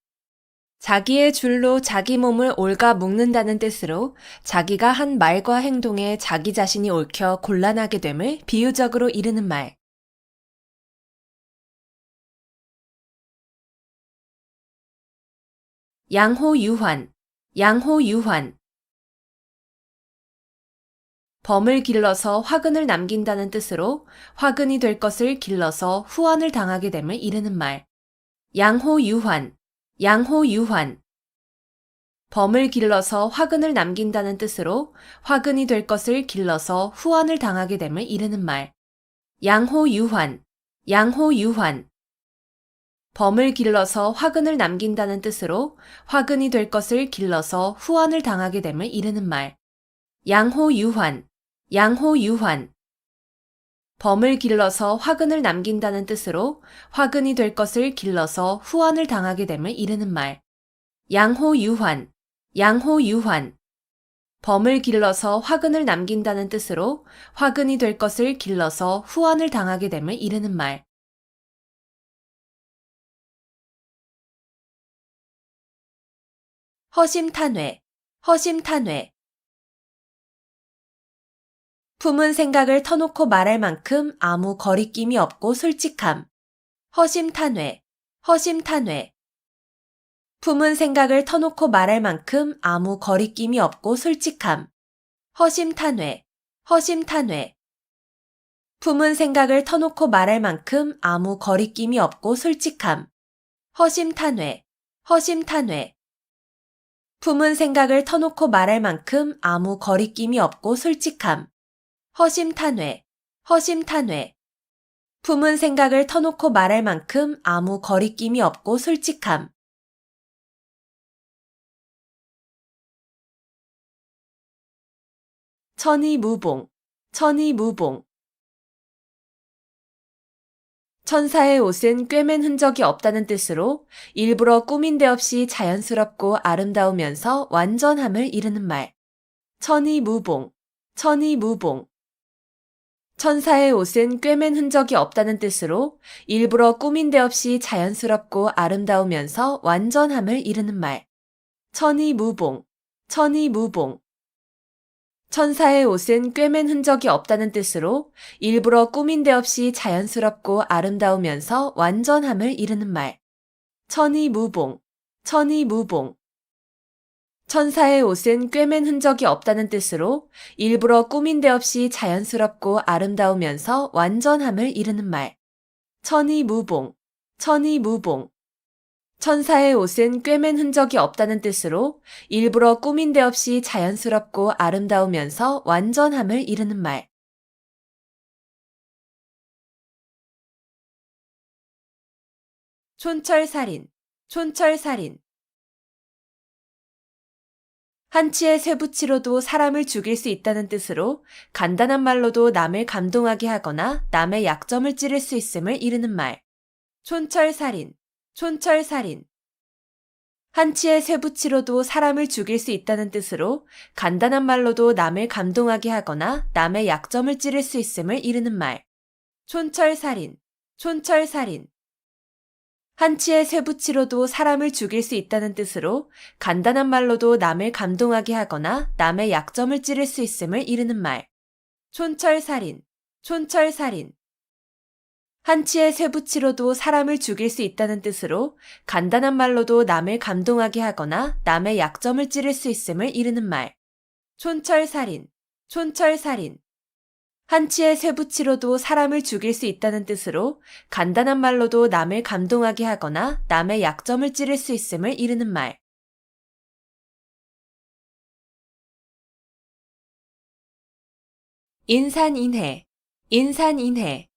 자기의 줄로 자기 몸을 옳가 묶는다는 뜻으로 자기가 한 말과 행동에 자기 자신이 옳혀 곤란하게 됨을 비유적으로 이르는 말. 양호유환, 양호유환. 범을 길러서 화근을 남긴다는 뜻으로 화근이 될 것을 길러서 후환을 당하게 됨을 이르는 말. 양호유환, 양호유환. 범을 길러서 화근을 남긴다는 뜻으로 화근이 될 것을 길러서 후환을 당하게 됨을 이르는 말. 양호유환, 양호유환. 범을 길러서 화근을 남긴다는 뜻으로 화근이 될 것을 길러서 후환을 당하게 됨을 이르는 말. 양호유환, 양호유환. 범을 길러서 화근을 남긴다는 뜻으로 화근이 될 것을 길러서 후환을 당하게 됨을 이르는 말. 양호유환, 양호유환. 범을 길러서 화근을 남긴다는 뜻으로 화근이 될 것을 길러서 후환을 당하게 됨을 이르는 말. 허심탄회, 허심탄회. 품은 생각을 터놓고 말할 만큼 아무 거리낌이 없고 솔직함. 허심탄회, 허심탄회. 품은 생각을 터놓고 말할 만큼 아무 거리낌이 없고 솔직함. 허심탄회, 허심탄회. 품은 생각을 터놓고 말할 만큼 아무 거리낌이 없고 솔직함. 허심탄회, 허심탄회. 품은 생각을 터놓고 말할 만큼 아무 거리낌이 없고 솔직함. 허심탄회, 허심탄회. 품은 생각을 터놓고 말할 만큼 아무 거리낌이 없고 솔직함. 천이무봉, 천이무봉. 천사의 옷은 꿰맨 흔적이 없다는 뜻으로 일부러 꾸민 데 없이 자연스럽고 아름다우면서 완전함을 이르는 말. 천이무봉, 천이무봉. 천사의 옷은 꿰맨 흔적이 없다는 뜻으로 일부러 꾸민 데 없이 자연스럽고 아름다우면서 완전함을 이르는 말. 천이무봉, 천이무봉. 천사의 옷은 꿰맨 흔적이 없다는 뜻으로 일부러 꾸민 데 없이 자연스럽고 아름다우면서 완전함을 이르는 말. 천이무봉, 천이무봉. 천사의 옷은 꿰맨 흔적이 없다는 뜻으로 일부러 꾸민 데 없이 자연스럽고 아름다우면서 완전함을 이르는 말. 천이무봉, 천이무봉. 천사의 옷은 꿰맨 흔적이 없다는 뜻으로 일부러 꾸민 데 없이 자연스럽고 아름다우면서 완전함을 이르는 말. 촌철살인, 촌철살인. 한치의 쇠붙이로도 사람을 죽일 수 있다는 뜻으로 간단한 말로도 남을 감동하게 하거나 남의 약점을 찌를 수 있음을 이르는 말. 촌철살인, 촌철살인. 한치의 쇠붙이로도 사람을 죽일 수 있다는 뜻으로 간단한 말로도 남을 감동하게 하거나 남의 약점을 찌를 수 있음을 이르는 말. 촌철살인, 촌철살인. 한치의 쇠붙이로도 사람을 죽일 수 있다는 뜻으로 간단한 말로도 남을 감동하게 하거나 남의 약점을 찌를 수 있음을 이르는 말. 촌철살인, 촌철살인. 한치의 쇠붙이로도 사람을 죽일 수 있다는 뜻으로 간단한 말로도 남을 감동하게 하거나 남의 약점을 찌를 수 있음을 이르는 말. 촌철살인, 촌철살인. 한치의 쇠붙이로도 사람을 죽일 수 있다는 뜻으로 간단한 말로도 남을 감동하게 하거나 남의 약점을 찌를 수 있음을 이르는 말. 인산인해, 인산인해.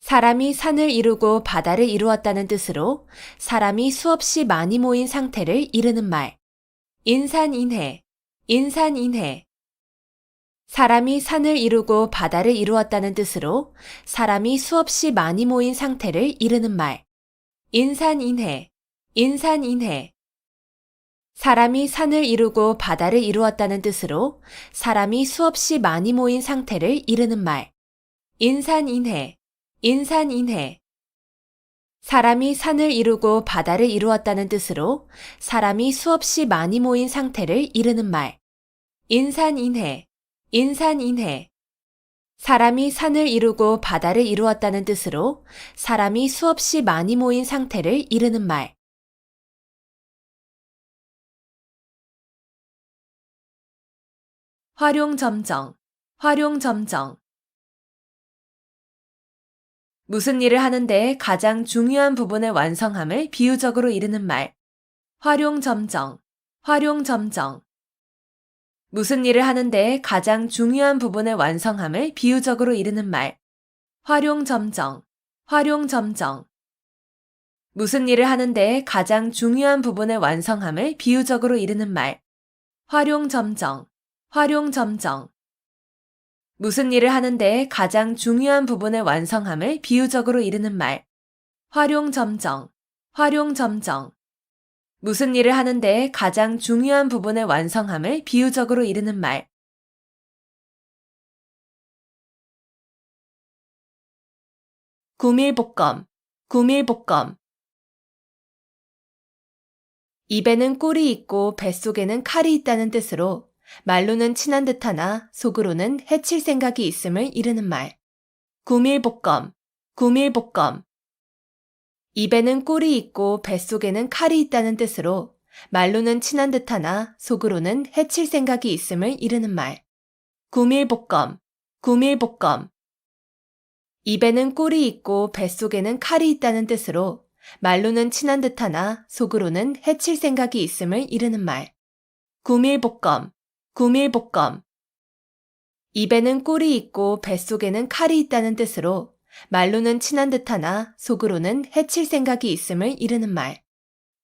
사람이 산을 이루고 바다를 이루었다는 뜻으로 사람이 수없이 많이 모인 상태를 이르는 말. 인산인해, 인산인해. 사람이 산을 이루고 바다를 이루었다는 뜻으로 사람이 수없이 많이 모인 상태를 이르는 말. 인산인해, 인산인해. 사람이 산을 이루고 바다를 이루었다는 뜻으로 사람이 수없이 많이 모인 상태를 이르는 말. 인산인해, 인산인해. 사람이 산을 이루고 바다를 이루었다는 뜻으로 사람이 수없이 많이 모인 상태를 이르는 말. 인산인해, 인산인해. 사람이 산을 이루고 바다를 이루었다는 뜻으로 사람이 수없이 많이 모인 상태를 이르는 말. 활용점정, 활용점정. 무슨 일을 하는데 가장 중요한 부분의 완성함을 비유적으로 이르는 말. 활용점정, 활용점정. 무슨 일을 하는데 가장 중요한 부분의 완성함을 비유적으로 이르는 말. 활용점정, 활용점정. 무슨 일을 하는데 가장 중요한 부분의 완성함을 비유적으로 이르는 말. 활용점정, 활용점정. 무슨 일을 하는데 가장 중요한 부분의 완성함을 비유적으로 이르는 말. 활용점정, 활용점정. 무슨 일을 하는데 가장 중요한 부분의 완성함을 비유적으로 이르는 말. 구밀복검, 구밀복검. 입에는 꿀이 있고 뱃속에는 칼이 있다는 뜻으로 말로는 친한 듯하나 속으로는 해칠 생각이 있음을 이르는 말. 구밀복검, 구밀복검. 입에는 꿀이 있고 뱃속에는 칼이 있다는 뜻으로 말로는 친한 듯하나 속으로는 해칠 생각이 있음을 이르는 말. 구밀복검, 구밀복검. 입에는 꿀이 있고 뱃속에는 칼이 있다는 뜻으로 말로는 친한 듯하나 속으로는 해칠 생각이 있음을 이르는 말. 구밀복검, 구밀복검. 입에는 꿀이 있고 뱃속에는 칼이 있다는 뜻으로 말로는 친한 듯하나 속으로는 해칠 생각이 있음을 이르는 말.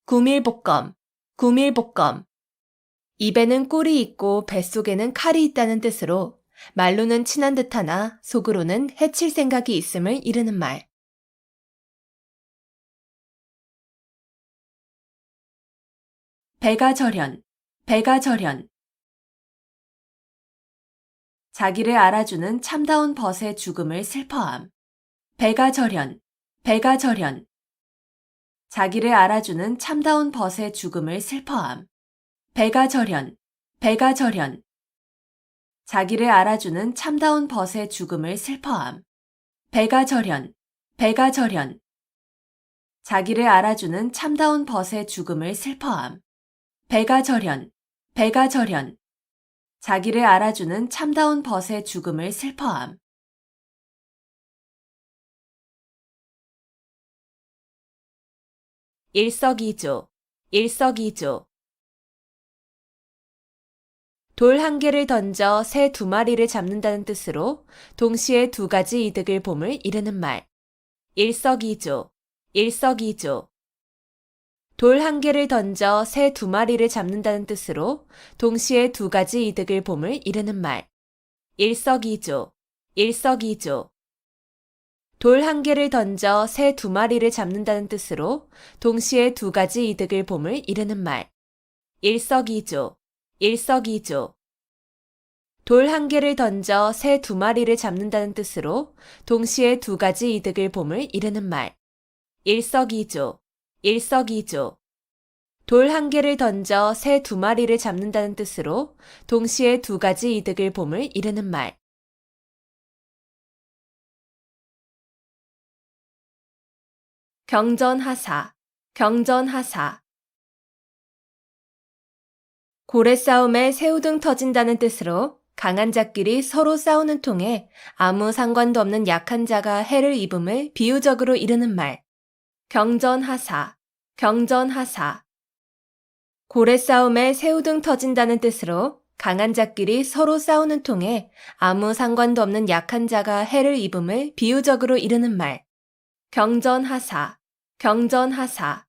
구밀복검, 구밀복검. 입에는 꿀이 있고 뱃속에는 칼이 있다는 뜻으로 말로는 친한 듯하나 속으로는 해칠 생각이 있음을 이르는 말. 배가절연, 배가절연. 자기를 알아주는 참다운 벗의 죽음을 슬퍼함. 배가절연, 배가절연. 자기를 알아주는 참다운 벗의 죽음을 슬퍼함. 배가절연, 배가절연. 자기를 알아주는 참다운 벗의 죽음을 슬퍼함. 배가절연, 배가절연. 자기를 알아주는 참다운 벗의 죽음을 슬퍼함. 배가절연, 배가절연. 자기를 알아주는 참다운 벗의 죽음을 슬퍼함. 일석이조, 일석이조. 돌 한 개를 던져 새 두 마리를 잡는다는 뜻으로 동시에 두 가지 이득을 봄을 이르는 말. 일석이조, 일석이조. 돌 한 개를 던져 새 두 마리를 잡는다는 뜻으로 동시에 두 가지 이득을 봄을 이르는 말. 일석이조, 일석이조. 돌 한 개를 던져 새 두 마리를 잡는다는 뜻으로 동시에 두 가지 이득을 봄을 이르는 말. 일석이조, 일석이조. 돌 한 개를 던져 새 두 마리를 잡는다는 뜻으로 동시에 두 가지 이득을 봄을 이르는 말. 일석이조, 일석이조. 돌 한 개를 던져 새 두 마리를 잡는다는 뜻으로 동시에 두 가지 이득을 봄을 이르는 말. 경전하사, 경전하사. 고래 싸움에 새우등 터진다는 뜻으로 강한 자끼리 서로 싸우는 통에 아무 상관도 없는 약한 자가 해를 입음을 비유적으로 이르는 말. 경전하사, 경전하사. 고래 싸움에 새우등 터진다는 뜻으로 강한 자끼리 서로 싸우는 통에 아무 상관도 없는 약한 자가 해를 입음을 비유적으로 이르는 말. 경전하사, 경전하사.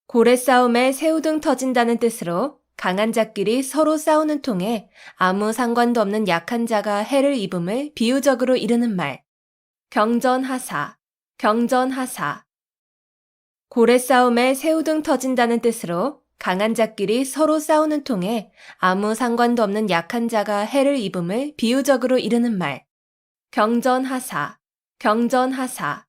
고래 싸움에 새우등 터진다는 뜻으로 강한 자끼리 서로 싸우는 통에 아무 상관도 없는 약한 자가 해를 입음을 비유적으로 이르는 말. 경전하사, 경전하사. 고래 싸움에 새우등 터진다는 뜻으로 강한 자끼리 서로 싸우는 통에 아무 상관도 없는 약한 자가 해를 입음을 비유적으로 이르는 말. 경전하사, 경전하사.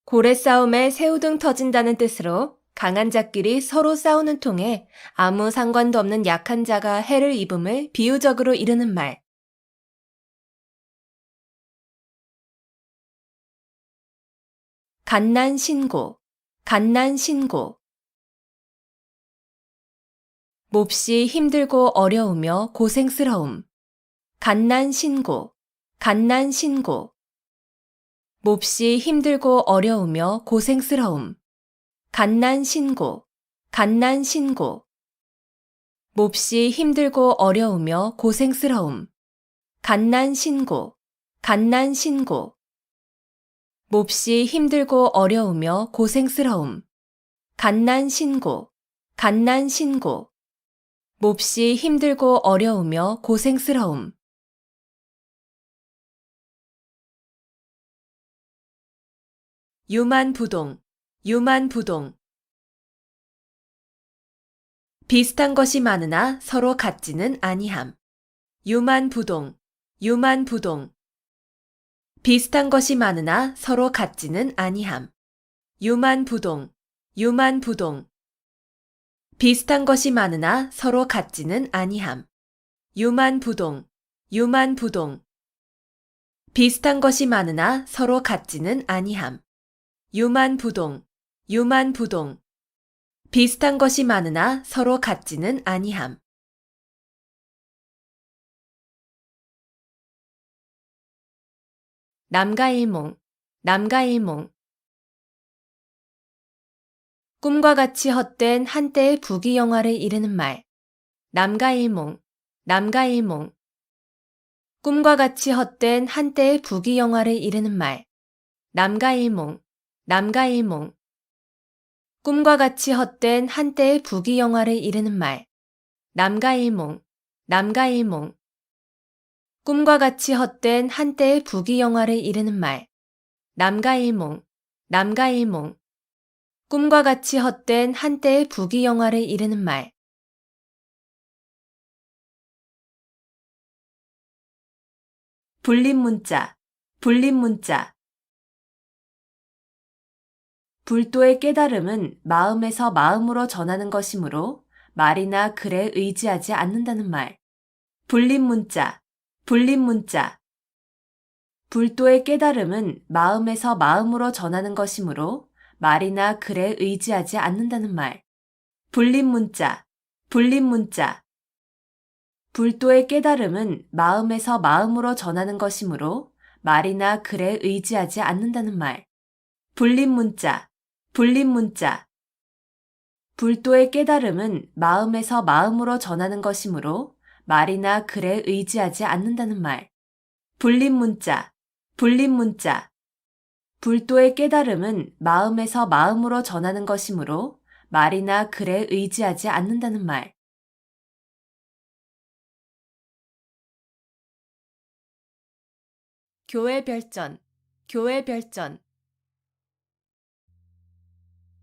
고래 싸움에 새우등 터진다는 뜻으로 강한 자끼리 서로 싸우는 통에 아무 상관도 없는 약한 자가 해를 입음을 비유적으로 이르는 말. 갓난신고, 갓난신고. 몹시 힘들고 어려우며 고생스러움. 갓난신고, 갓난신고. 몹시 힘들고 어려우며 고생스러움. 갓난신고, 갓난신고. 몹시 힘들고 어려우며 고생스러움. 갓난신고, 갓난신고. 몹시 힘들고 어려우며 고생스러움. 갓난신고, 갓난신고. 몹시 힘들고 어려우며 고생스러움. 유만부동, 유만부동. 비슷한 것이 많으나 서로 같지는 아니함. 유만부동, 유만부동. 비슷한 것이 많으나 서로 같지는 아니함. 유만부동, 유만부동. 비슷한 것이 많으나 서로 같지는 아니함. 유만부동, 유만부동. 비슷한 것이 많으나 서로 같지는 아니함. 유만부동, 유만부동. 비슷한 것이 많으나 서로 같지는 아니함. 남가일몽, 남가일몽. 꿈과 같이 헛된 한때의 부귀영화를 이르는 말. 남가일몽, 남가일몽. 꿈과 같이 헛된 한때의 부귀영화를 이르는 말. 남가일몽, 남가일몽. 꿈과 같이 헛된 한때의 부귀영화를 이르는 말. 남가일몽, 남가일몽. 꿈과 같이 헛된 한때의 부귀영화를 이르는 말. 남가일몽, 남가일몽. 꿈과 같이 헛된 한때의 부귀영화를 이르는 말. 불림문자, 불림문자. 불도의 깨달음은 마음에서 마음으로 전하는 것이므로 말이나 글에 의지하지 않는다는 말. 불림문자, 불림문자. 불도의 깨달음은 마음에서 마음으로 전하는 것이므로 말이나 글에 의지하지 않는다는 말. 불림문자, 불림문자. 불도의 깨달음은 마음에서 마음으로 전하는 것이므로 말이나 글에 의지하지 않는다는 말. 불림문자, 불림문자. 불도의 깨달음은 마음에서 마음으로 전하는 것이므로 말이나 글에 의지하지 않는다는 말. 불림문자, 불림문자. 불도의 깨달음은 마음에서 마음으로 전하는 것이므로 말이나 글에 의지하지 않는다는 말. 교회별전, 교회별전.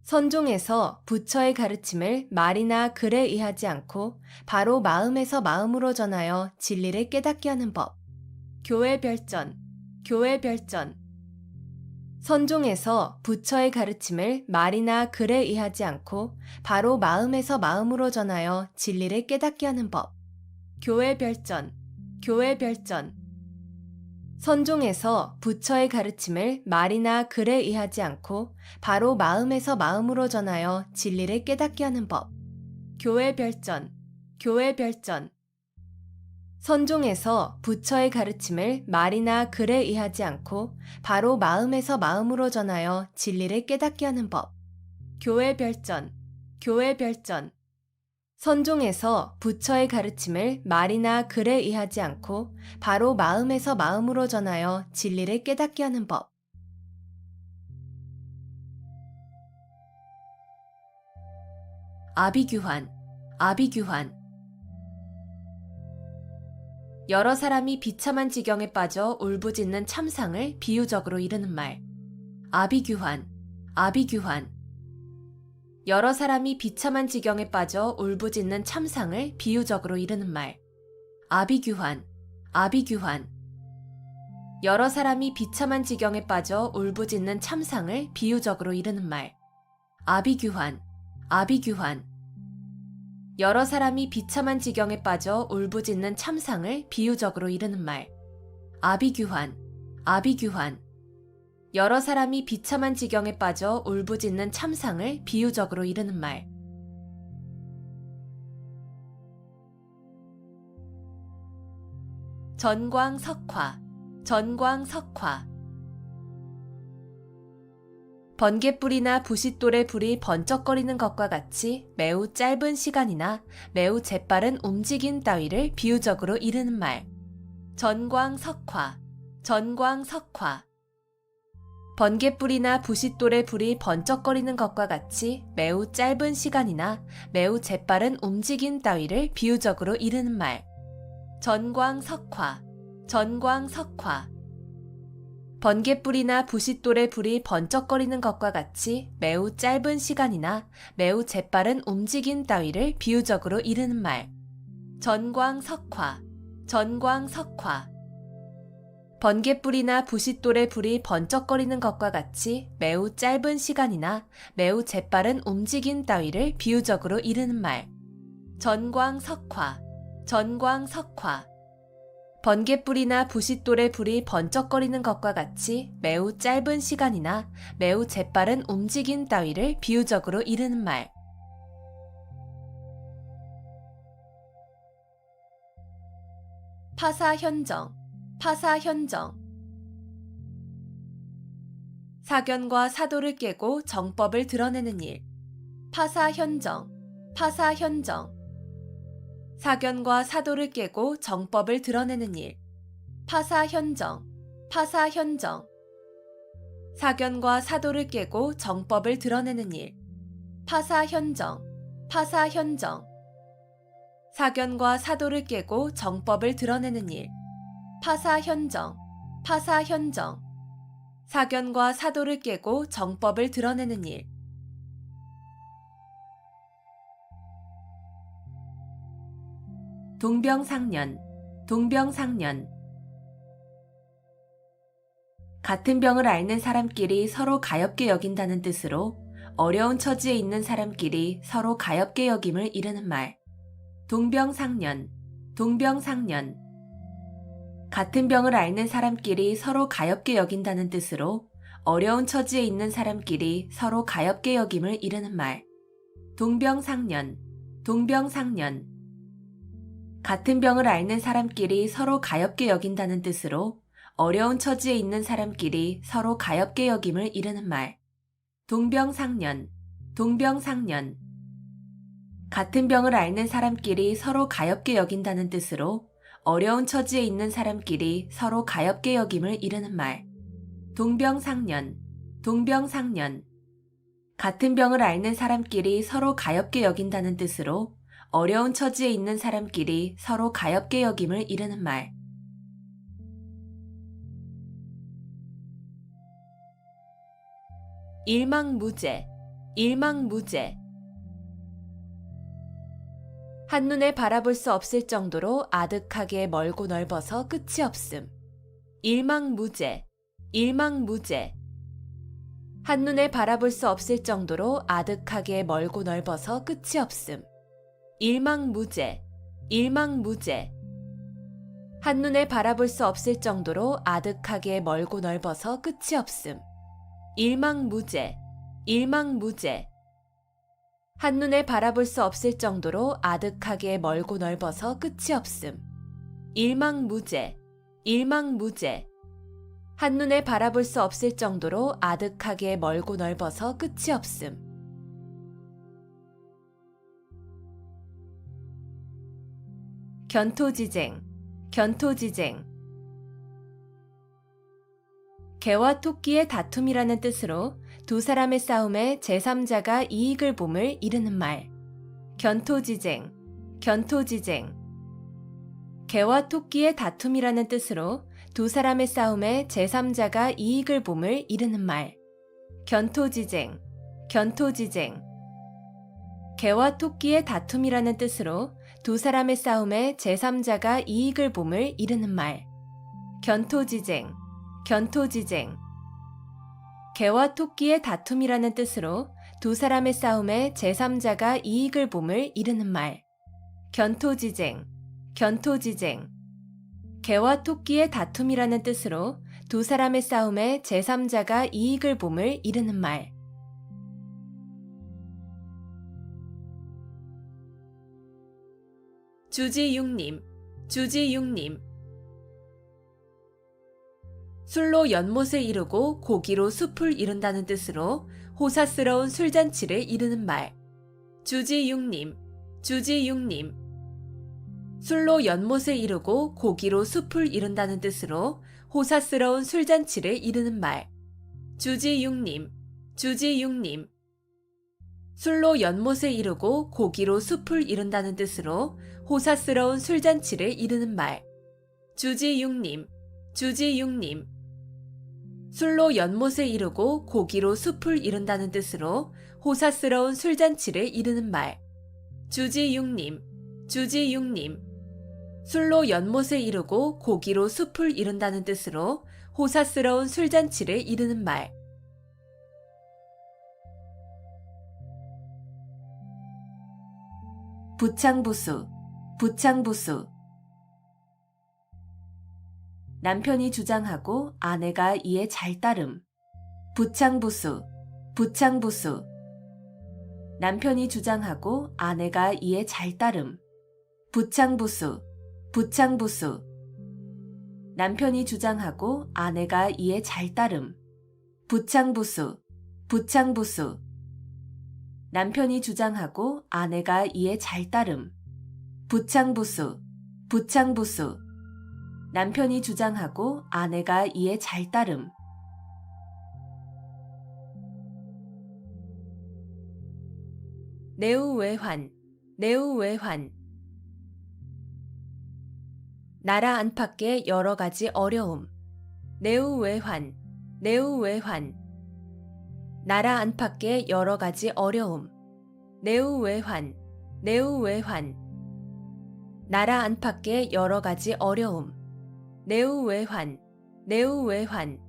선종에서 부처의 가르침을 말이나 글에 의하지 않고 바로 마음에서 마음으로 전하여 진리를 깨닫게 하는 법. 교회별전, 교회별전. 선종에서 부처의 가르침을 말이나 글에 의하지 않고 바로 마음에서 마음으로 전하여 진리를 깨닫게 하는 법. 교회별전, 교회별전. 선종에서 부처의 가르침을 말이나 글에 의하지 않고 바로 마음에서 마음으로 전하여 진리를 깨닫게 하는 법. 교회별전, 교회별전. 선종에서 부처의 가르침을 말이나 글에 의하지 않고 바로 마음에서 마음으로 전하여 진리를 깨닫게 하는 법. 교회별전, 교회별전. 선종에서 부처의 가르침을 말이나 글에 의하지 않고 바로 마음에서 마음으로 전하여 진리를 깨닫게 하는 법. 아비규환, 아비규환. 여러 사람이 비참한 지경에 빠져 울부짖는 참상을 비유적으로 이르는 말. 아비규환, 아비규환. 여러 사람이 비참한 지경에 빠져 울부짖는 참상을 비유적으로 이르는 말. 아비규환, 아비규환. 여러 사람이 비참한 지경에 빠져 울부짖는 참상을 비유적으로 이르는 말. 아비규환, 아비규환. 여러 사람이 비참한 지경에 빠져 울부짖는 참상을 비유적으로 이르는 말. 아비규환, 아비규환. 여러 사람이 비참한 지경에 빠져 울부짖는 참상을 비유적으로 이르는 말. 전광석화, 전광석화. 번갯불이나 부싯돌의 불이 번쩍거리는 것과 같이 매우 짧은 시간이나 매우 재빠른 움직임 따위를 비유적으로 이르는 말. 전광석화, 전광석화. 번갯불이나 부싯돌의 불이 번쩍거리는 것과 같이 매우 짧은 시간이나 매우 재빠른 움직임 따위를 비유적으로 이르는 말. 전광석화, 전광석화. 번갯불이나 부싯돌의 불이 번쩍거리는 것과 같이 매우 짧은 시간이나 매우 재빠른 움직임 따위를 비유적으로 이르는 말. 전광석화, 전광석화. 번갯불이나 부싯돌의 불이 번쩍거리는 것과 같이 매우 짧은 시간이나 매우 재빠른 움직임 따위를 비유적으로 이르는 말. 전광석화, 전광석화. 번갯불이나 부싯돌의 불이 번쩍거리는 것과 같이 매우 짧은 시간이나 매우 재빠른 움직임 따위를 비유적으로 이르는 말. 파사현정, 파사현정. 사견과 사도를 깨고 정법을 드러내는 일. 파사현정, 파사현정. 사견과 사도를 깨고 정법을 드러내는 일. 파사현정, 파사현정. 사견과 사도를 깨고 정법을 드러내는 일. 파사현정, 파사현정. 사견과 사도를 깨고 정법을 드러내는 일. 파사현정, 파사현정. 사견과 사도를 깨고 정법을 드러내는 일. 동병상련, 동병상련. 같은 병을 앓는 사람끼리 서로 가엾게 여긴다는 뜻으로 어려운 처지에 있는 사람끼리 서로 가엾게 여김을 이르는 말. 동병상련, 동병상련. 같은 병을 앓는 사람끼리 서로 가엾게 여긴다는 뜻으로 어려운 처지에 있는 사람끼리 서로 가엾게 여김을 이르는 말. 동병상련, 동병상련. 같은 병을 앓는 사람끼리 서로 가엾게 여긴다는 뜻으로 어려운 처지에 있는 사람끼리 서로 가엾게 여김을 이르는 말. 동병상련, 동병상련. 같은 병을 앓는 사람끼리 서로 가엾게 여긴다는 뜻으로 어려운 처지에 있는 사람끼리 서로 가엾게 여김을 이르는 말. 동병상련, 동병상련. 같은 병을 앓는 사람끼리 서로 가엾게 여긴다는 뜻으로 어려운 처지에 있는 사람끼리 서로 가엾게 여김을 이르는 말. 일망무제, 일망무제. 한눈에 바라볼 수 없을 정도로 아득하게 멀고 넓어서 끝이 없음. 일망무제, 일망무제. 한눈에 바라볼 수 없을 정도로 아득하게 멀고 넓어서 끝이 없음. 일망무제, 일망무제. 한눈에 바라볼 수 없을 정도로 아득하게 멀고 넓어서 끝이 없음. 일망무제, 일망무제. 한눈에 바라볼 수 없을 정도로 아득하게 멀고 넓어서 끝이 없음. 일망무제, 일망무제. 한눈에 바라볼 수 없을 정도로 아득하게 멀고 넓어서 끝이 없음. 견토지쟁, 견토지쟁. 개와 토끼의 다툼이라는 뜻으로 두 사람의 싸움에 제3자가 이익을 봄을 이르는 말. 견토지쟁, 견토지쟁. 개와 토끼의 다툼이라는 뜻으로 두 사람의 싸움에 제3자가 이익을 봄을 이르는 말. 견토지쟁, 견토지쟁. 개와 토끼의 다툼이라는 뜻으로 두 사람의 싸움에 제3자가 이익을 봄을 이르는 말. 견토지쟁, 견토지쟁. 개와 토끼의 다툼이라는 뜻으로 두 사람의 싸움에 제3자가 이익을 봄을 이르는 말. 견토지쟁, 견토지쟁. 개와 토끼의 다툼이라는 뜻으로 두 사람의 싸움에 제3자가 이익을 봄을 이르는 말. 주지육림, 주지육림. 술로 연못을 이루고 고기로 숲을 이룬다는 뜻으로 호사스러운 술잔치를 이루는 말. 주지육림, 주지육림. 술로 연못을 이루고 고기로 숲을 이룬다는 뜻으로 호사스러운 술잔치를 이루는 말. 주지육림, 주지육림. 술로 연못을 이루고 고기로 숲을 이룬다는 뜻으로 호사스러운 술잔치를 이루는 말. 주지육림, 주지육림. 술로 연못을 이루고 고기로 숲을 이룬다는 뜻으로 호사스러운 술잔치를 이루는 말. 주지육림, 주지육림. 술로 연못을 이루고 고기로 숲을 이룬다는 뜻으로 호사스러운 술잔치를 이루는 말. 부창부수, 부창부수. 남편이 주장하고 아내가 이에 잘 따름. 부창부수, 부창부수. 남편이 주장하고 아내가 이에 잘 따름. 부창부수, 부창부수. 남편이 주장하고 아내가 이에 잘 따름. 부창부수, 부창부수. 남편이 주장하고 아내가 이에 잘 따름. 부창부수, 부창부수. 남편이 주장하고 아내가 이에 잘 따름. 내우외환, 내우외환. 나라 안팎의 여러 가지 어려움. 내우외환, 내우외환. 나라 안팎의 여러 가지 어려움. 내우외환, 내우외환. 나라 안팎의 여러 가지 어려움. 내우외환, 내우외환.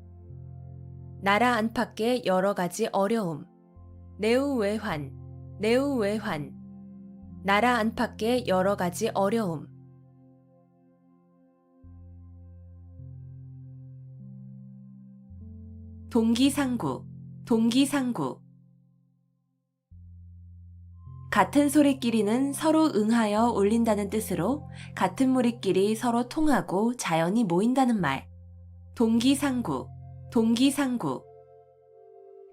나라 안팎의 여러 가지 어려움. 내우외환, 내우외환. 나라 안팎의 여러 가지 어려움. 동기상구, 동기상구. 같은 소리끼리는 서로 응하여 올린다는 뜻으로 같은 무리끼리 서로 통하고 자연히 모인다는 말. 동기상구, 동기상구.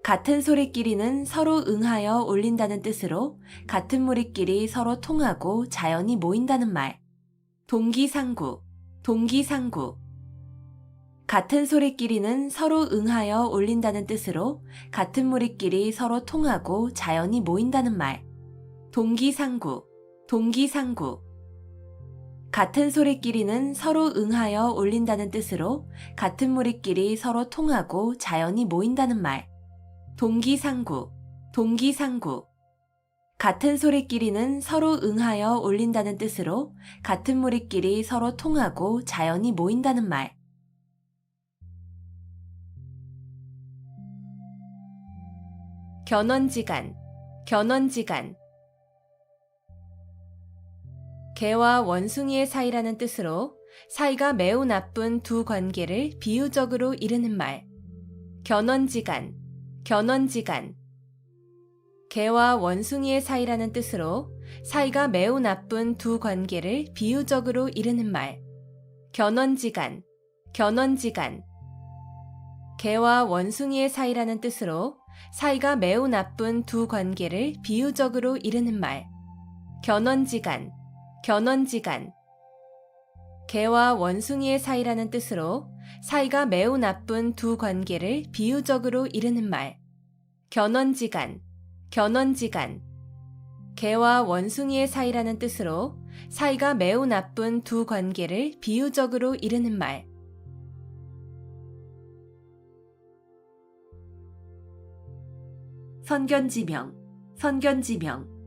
같은 소리끼리는 서로 응하여 올린다는 뜻으로 같은 무리끼리 서로 통하고 자연히 모인다는 말. 동기상구, 동기상구. 같은 소리끼리는 서로 응하여 올린다는 뜻으로 같은 무리끼리 서로 통하고 자연히 모인다는 말. 동기상구, 동기상구. 같은 소리끼리는 서로 응하여 올린다는 뜻으로 같은 무리끼리 서로 통하고 자연히 모인다는 말. 동기상구, 동기상구. 같은 소리끼리는 서로 응하여 올린다는 뜻으로 같은 무리끼리 서로 통하고 자연히 모인다는 말. 견원지간, 견원지간. 개와 원숭이의 사이라는 뜻으로 사이가 매우 나쁜 두 관계를 비유적으로 이르는 말. 견원지간, 견원지간. 개와 원숭이의 사이라는 뜻으로 사이가 매우 나쁜 두 관계를 비유적으로 이르는 말. 견원지간, 견원지간. 개와 원숭이의 사이라는 뜻으로 사이가 매우 나쁜 두 관계를 비유적으로 이르는 말. 견원지간, 견원지간. 개와 원숭이의 사이라는 뜻으로 사이가 매우 나쁜 두 관계를 비유적으로 이르는 말. 견원지간, 견원지간. 개와 원숭이의 사이라는 뜻으로 사이가 매우 나쁜 두 관계를 비유적으로 이르는 말. 선견지명, 선견지명.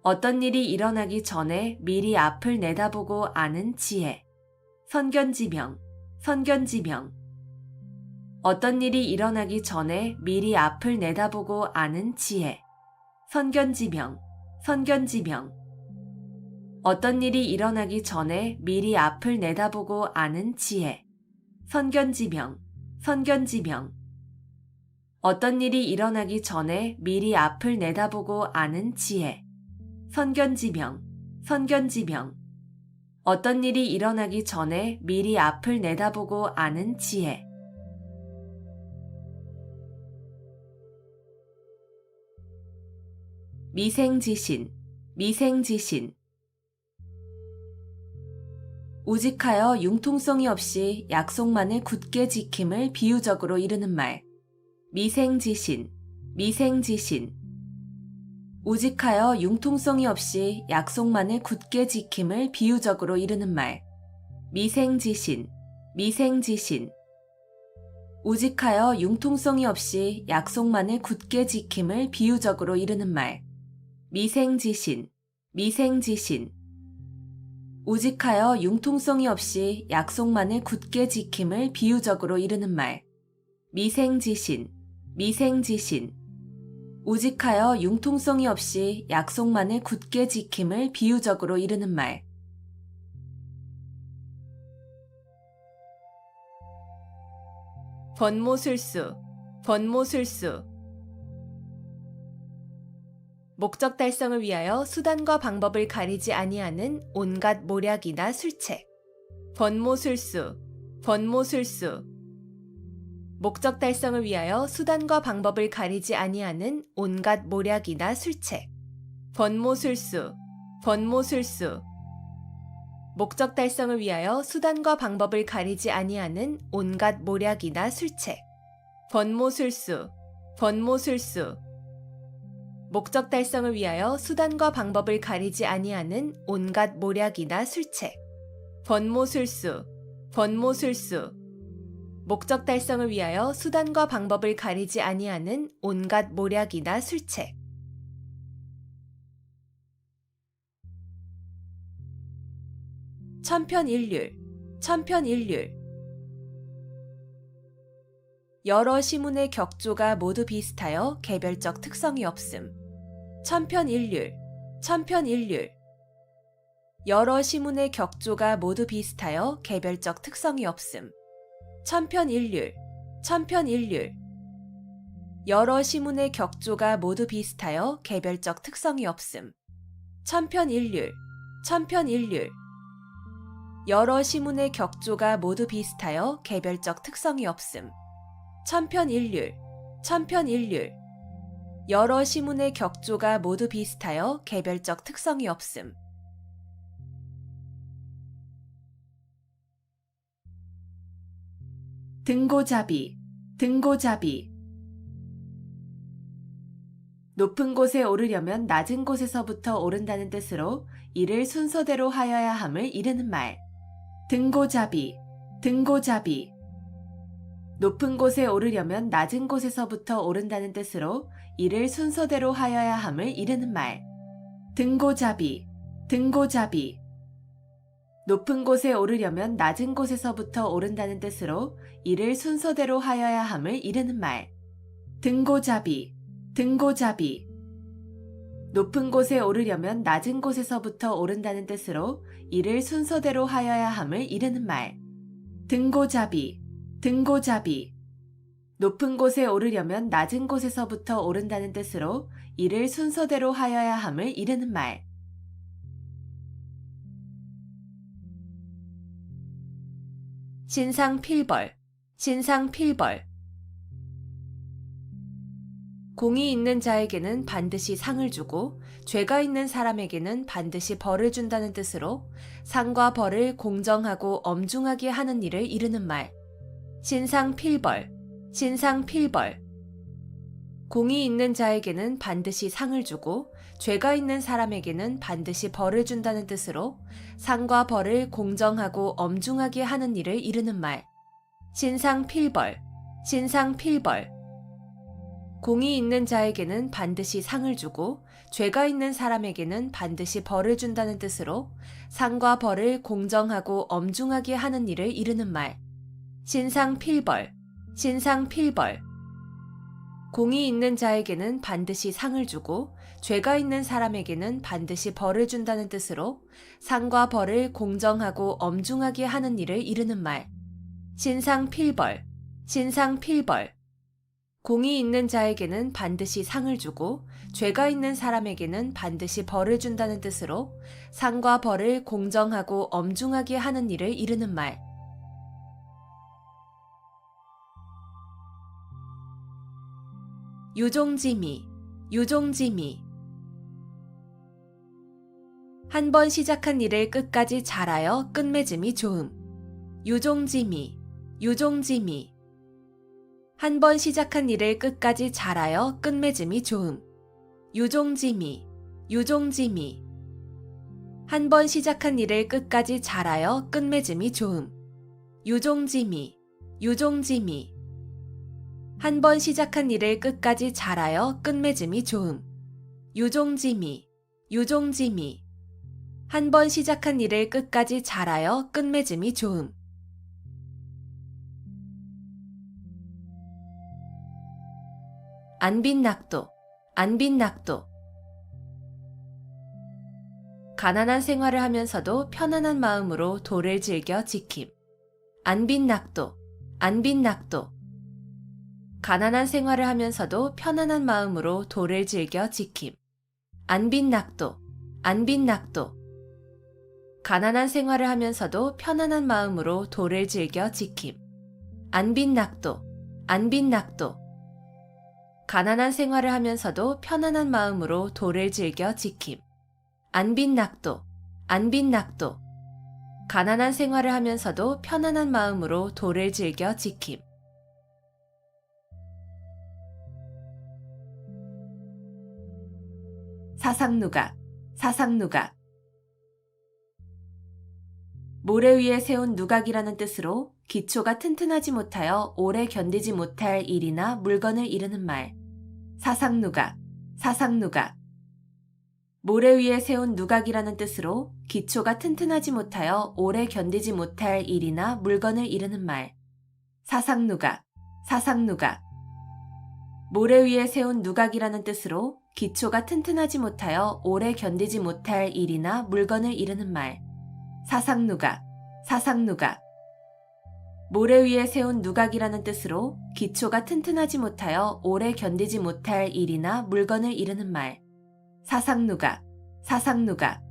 어떤 일이 일어나기 전에 미리 앞을 내다보고 아는 지혜. 선견지명, 선견지명. 어떤 일이 일어나기 전에 미리 앞을 내다보고 아는 지혜. 선견지명, 선견지명. 어떤 일이 일어나기 전에 미리 앞을 내다보고 아는 지혜. 선견지명, 선견지명. 어떤 일이 일어나기 전에 미리 앞을 내다보고 아는 지혜. 선견지명, 선견지명. 어떤 일이 일어나기 전에 미리 앞을 내다보고 아는 지혜. 미생지신, 미생지신. 우직하여 융통성이 없이 약속만을 굳게 지킴을 비유적으로 이르는 말. 미생지신, 미생지신. 우직하여 융통성이 없이 약속만을 굳게 지킴을 비유적으로 이르는 말. 미생지신, 미생지신. 우직하여 융통성이 없이 약속만을 굳게 지킴을 비유적으로 이르는 말. 미생지신, 미생지신. 우직하여 융통성이 없이 약속만을 굳게 지킴을 비유적으로 이르는 말. 미생지신, 미생지신. 우직하여 융통성이 없이 약속만을 굳게 지킴을 비유적으로 이르는 말. 번모술수, 번모술수. 목적 달성을 위하여 수단과 방법을 가리지 아니하는 온갖 모략이나 술책. 번모술수, 번모술수. 목적 달성을 위하여 수단과 방법을 가리지 아니하는 온갖 모략이나 술책. 번모술수, 번모술수. 목적 달성을 위하여 수단과 방법을 가리지 아니하는 온갖 모략이나 술책. 번모술수, 번모술수. 목적 달성을 위하여 수단과 방법을 가리지 아니하는 온갖 모략이나 술책. 번모술수, 번모술수. 목적 달성을 위하여 수단과 방법을 가리지 아니하는 온갖 모략이나 술책. 천편일률, 천편일률. 여러 시문의 격조가 모두 비슷하여 개별적 특성이 없음. 천편일률, 천편일률. 여러 시문의 격조가 모두 비슷하여 개별적 특성이 없음. 천편일률, 천편일률. 여러 시문의 격조가 모두 비슷하여 개별적 특성이 없음. 천편일률, 천편일률. 여러 시문의 격조가 모두 비슷하여 개별적 특성이 없음. 천편일률, 천편일률. 여러 시문의 격조가 모두 비슷하여 개별적 특성이 없음. 등고잡이, 등고잡이. 높은 곳에 오르려면 낮은 곳에서부터 오른다는 뜻으로 이를 순서대로 하여야 함을 이르는 말. 등고잡이, 등고잡이. 높은 곳에 오르려면 낮은 곳에서부터 오른다는 뜻으로 이를 순서대로 하여야 함을 이르는 말. 등고잡이, 등고잡이. 높은 곳에 오르려면 낮은 곳에서부터 오른다는 뜻으로 이를 순서대로 하여야 함을 이르는 말. 등고잡이, 등고잡이. 높은 곳에 오르려면 낮은 곳에서부터 오른다는 뜻으로 이를 순서대로 하여야 함을 이르는 말. 등고잡이, 등고잡이. 높은 곳에 오르려면 낮은 곳에서부터 오른다는 뜻으로 이를 순서대로 하여야 함을 이르는 말. 신상필벌, 신상필벌. 공이 있는 자에게는 반드시 상을 주고 죄가 있는 사람에게는 반드시 벌을 준다는 뜻으로 상과 벌을 공정하고 엄중하게 하는 일을 이르는 말. 신상필벌, 신상필벌. 공이 있는 자에게는 반드시 상을 주고 죄가 있는 사람에게는 반드시 벌을 준다는 뜻으로 상과 벌을 공정하고 엄중하게 하는 일을 이르는 말. 신상필벌, 신상필벌. 공이 있는 자에게는 반드시 상을 주고 죄가 있는 사람에게는 반드시 벌을 준다는 뜻으로 상과 벌을 공정하고 엄중하게 하는 일을 이르는 말. 신상필벌, 신상필벌. 공이 있는 자에게는 반드시 상을 주고 죄가 있는 사람에게는 반드시 벌을 준다는 뜻으로 상과 벌을 공정하고 엄중하게 하는 일을 이르는 말. 신상필벌, 신상필벌. 공이 있는 자에게는 반드시 상을 주고 죄가 있는 사람에게는 반드시 벌을 준다는 뜻으로 상과 벌을 공정하고 엄중하게 하는 일을 이르는 말. 유종지미, 유종지미. 한 번 시작한 일을 끝까지 잘하여 끝맺음이 좋음. 유종지미, 유종지미. 한 번 시작한 일을 끝까지 잘하여 끝맺음이 좋음. 유종지미, 유종지미. 한 번 시작한 일을 끝까지 잘하여 끝맺음이 좋음. 유종지미, 유종지미. 한 번 시작한 일을 끝까지 잘하여 끝맺음이 좋음. 유종지미, 유종지미. 한 번 시작한 일을 끝까지 잘하여 끝맺음이 좋음. 안빈낙도, 안빈낙도. 가난한 생활을 하면서도 편안한 마음으로 도를 즐겨 지킴. 안빈낙도, 안빈낙도. 가난한 생활을 하면서도 편안한 마음으로 도를 즐겨 지킴. 안빈낙도, 안빈낙도. 가난한 생활을 하면서도 편안한 마음으로 도를 즐겨 지킴. 안빈낙도, 안빈낙도. 가난한 생활을 하면서도 편안한 마음으로 도를 즐겨 지킴. 안빈낙도, 안빈낙도. 가난한 생활을 하면서도 편안한 마음으로 도를 즐겨 지킴. 사상누각, 사상누각. 모래 위에 세운 누각이라는 뜻으로 기초가 튼튼하지 못하여 오래 견디지 못할 일이나 물건을 이르는 말. 사상누각, 사상누각. 모래 위에 세운 누각이라는 뜻으로 기초가 튼튼하지 못하여 오래 견디지 못할 일이나 물건을 이르는 말. 사상누각, 사상누각. 모래 위에 세운 누각이라는 뜻으로 기초가 튼튼하지 못하여 오래 견디지 못할 일이나 물건을 이르는 말. 사상누각, 사상누각. 모래 위에 세운 누각이라는 뜻으로 기초가 튼튼하지 못하여 오래 견디지 못할 일이나 물건을 이르는 말. 사상누각, 사상누각.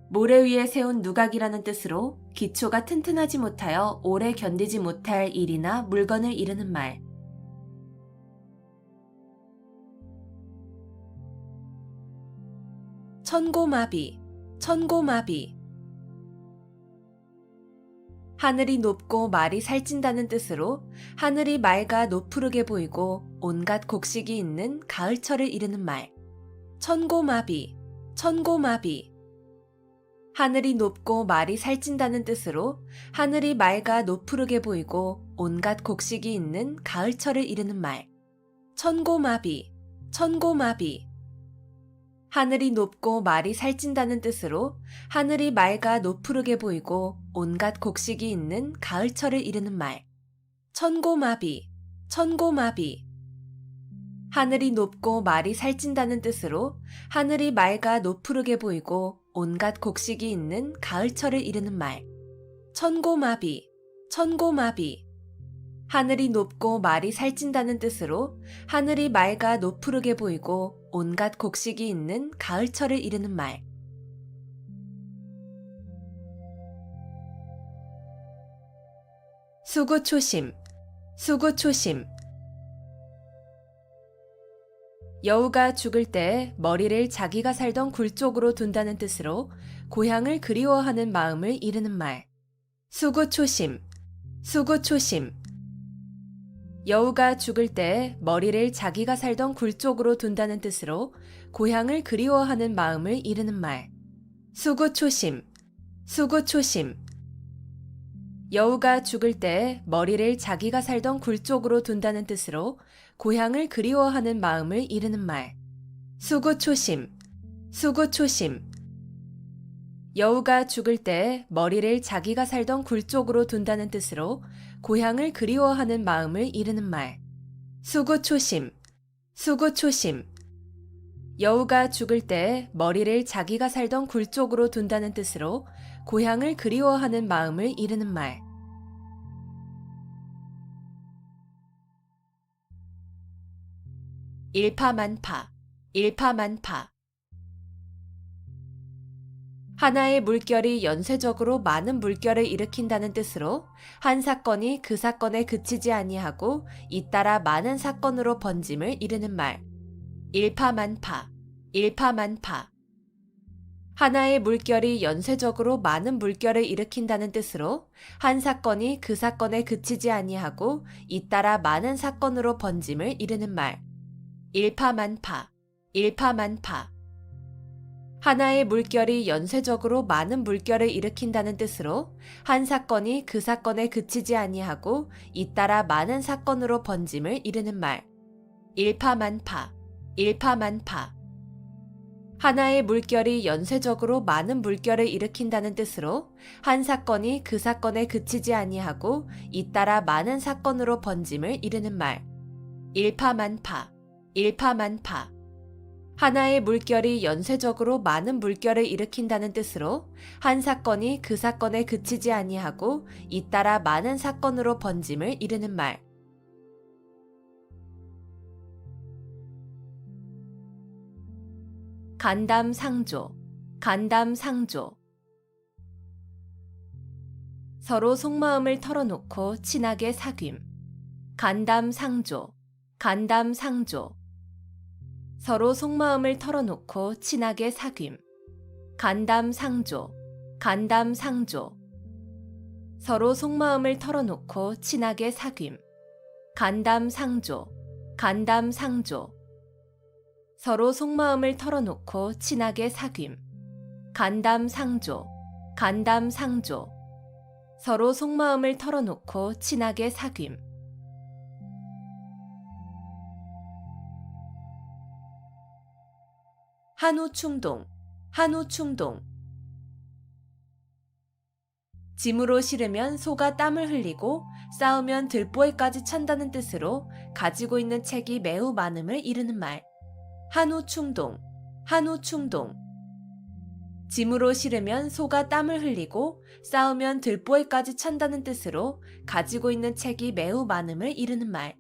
모래 위에 세운 누각이라는 뜻으로 기초가 튼튼하지 못하여 오래 견디지 못할 일이나 물건을 이르는 말. 천고마비, 천고마비. 하늘이 높고 말이 살찐다는 뜻으로 하늘이 맑아 노푸르게 보이고 온갖 곡식이 있는 가을철을 이르는 말. 천고마비, 천고마비. 하늘이 높고 말이 살찐다는 뜻으로 하늘이 맑아 노푸르게 보이고 온갖 곡식이 있는 가을철을 이르는 말. 천고마비, 천고마비. 하늘이 높고 말이 살찐다는 뜻으로 하늘이 맑아 노푸르게 보이고 온갖 곡식이 있는 가을철을 이르는 말. 천고마비, 천고마비. 하늘이 높고 말이 살찐다는 뜻으로 하늘이 맑아 노푸르게 보이고 온갖 곡식이 있는 가을철을 이르는 말. 천고마비, 천고마비. 하늘이 높고 말이 살찐다는 뜻으로 하늘이 맑아 노푸르게 보이고 온갖 곡식이 있는 가을철을 이르는 말. 수구초심, 수구초심. 여우가 죽을 때 머리를 자기가 살던 굴 쪽으로 둔다는 뜻으로 고향을 그리워하는 마음을 이르는 말. 수구초심, 수구초심. 여우가 죽을 때 머리를 자기가 살던 굴 쪽으로 둔다는 뜻으로 고향을 그리워하는 마음을 이르는 말. 수구초심, 수구초심. 여우가 죽을 때 머리를 자기가 살던 굴 쪽으로 둔다는 뜻으로 고향을 그리워하는 마음을 이르는 말. 수구초심, 수구초심. 여우가 죽을 때 머리를 자기가 살던 굴 쪽으로 둔다는 뜻으로 고향을 그리워하는 마음을 이르는 말. 수구초심, 수구초심. 여우가 죽을 때 머리를 자기가 살던 굴 쪽으로 둔다는 뜻으로 고향을 그리워하는 마음을 이르는 말. 일파만파, 일파만파. 하나의 물결이 연쇄적으로 많은 물결을 일으킨다는 뜻으로 한 사건이 그 사건에 그치지 아니하고 잇따라 많은 사건으로 번짐을 이르는 말. 일파만파, 일파만파. 하나의 물결이 연쇄적으로 많은 물결을 일으킨다는 뜻으로 한 사건이 그 사건에 그치지 아니하고 잇따라 많은 사건으로 번짐을 이르는 말. 일파만파, 일파만파. 하나의 물결이 연쇄적으로 많은 물결을 일으킨다는 뜻으로 한 사건이 그 사건에 그치지 아니하고 잇따라 많은 사건으로 번짐을 이르는 말. 일파만파, 일파만파. 하나의 물결이 연쇄적으로 많은 물결을 일으킨다는 뜻으로 한 사건이 그 사건에 그치지 아니하고 잇따라 많은 사건으로 번짐을 이르는 말. 일파만파, 일파만파. 하나의 물결이 연쇄적으로 많은 물결을 일으킨다는 뜻으로 한 사건이 그 사건에 그치지 아니하고 잇따라 많은 사건으로 번짐을 이르는 말. 간담상조, 간담상조. 서로 속마음을 털어놓고 친하게 사귐. 간담상조, 간담상조. 서로 속마음을 털어놓고 친하게 사귐. 간담상조, 간담상조. 서로 속마음을 털어놓고 친하게 사귐. 간담상조, 간담상조. 서로 속마음을 털어놓고 친하게 사귐. 간담상조, 간담상조. 서로 속마음을 털어놓고 친하게 사귐. 한우충동, 한우충동. 짐으로 실으면 소가 땀을 흘리고 싸우면 들보에까지 찬다는 뜻으로 가지고 있는 책이 매우 많음을 이르는 말. 한우충동, 한우충동. 짐으로 실으면 소가 땀을 흘리고 싸우면 들보에까지 찬다는 뜻으로 가지고 있는 책이 매우 많음을 이르는 말.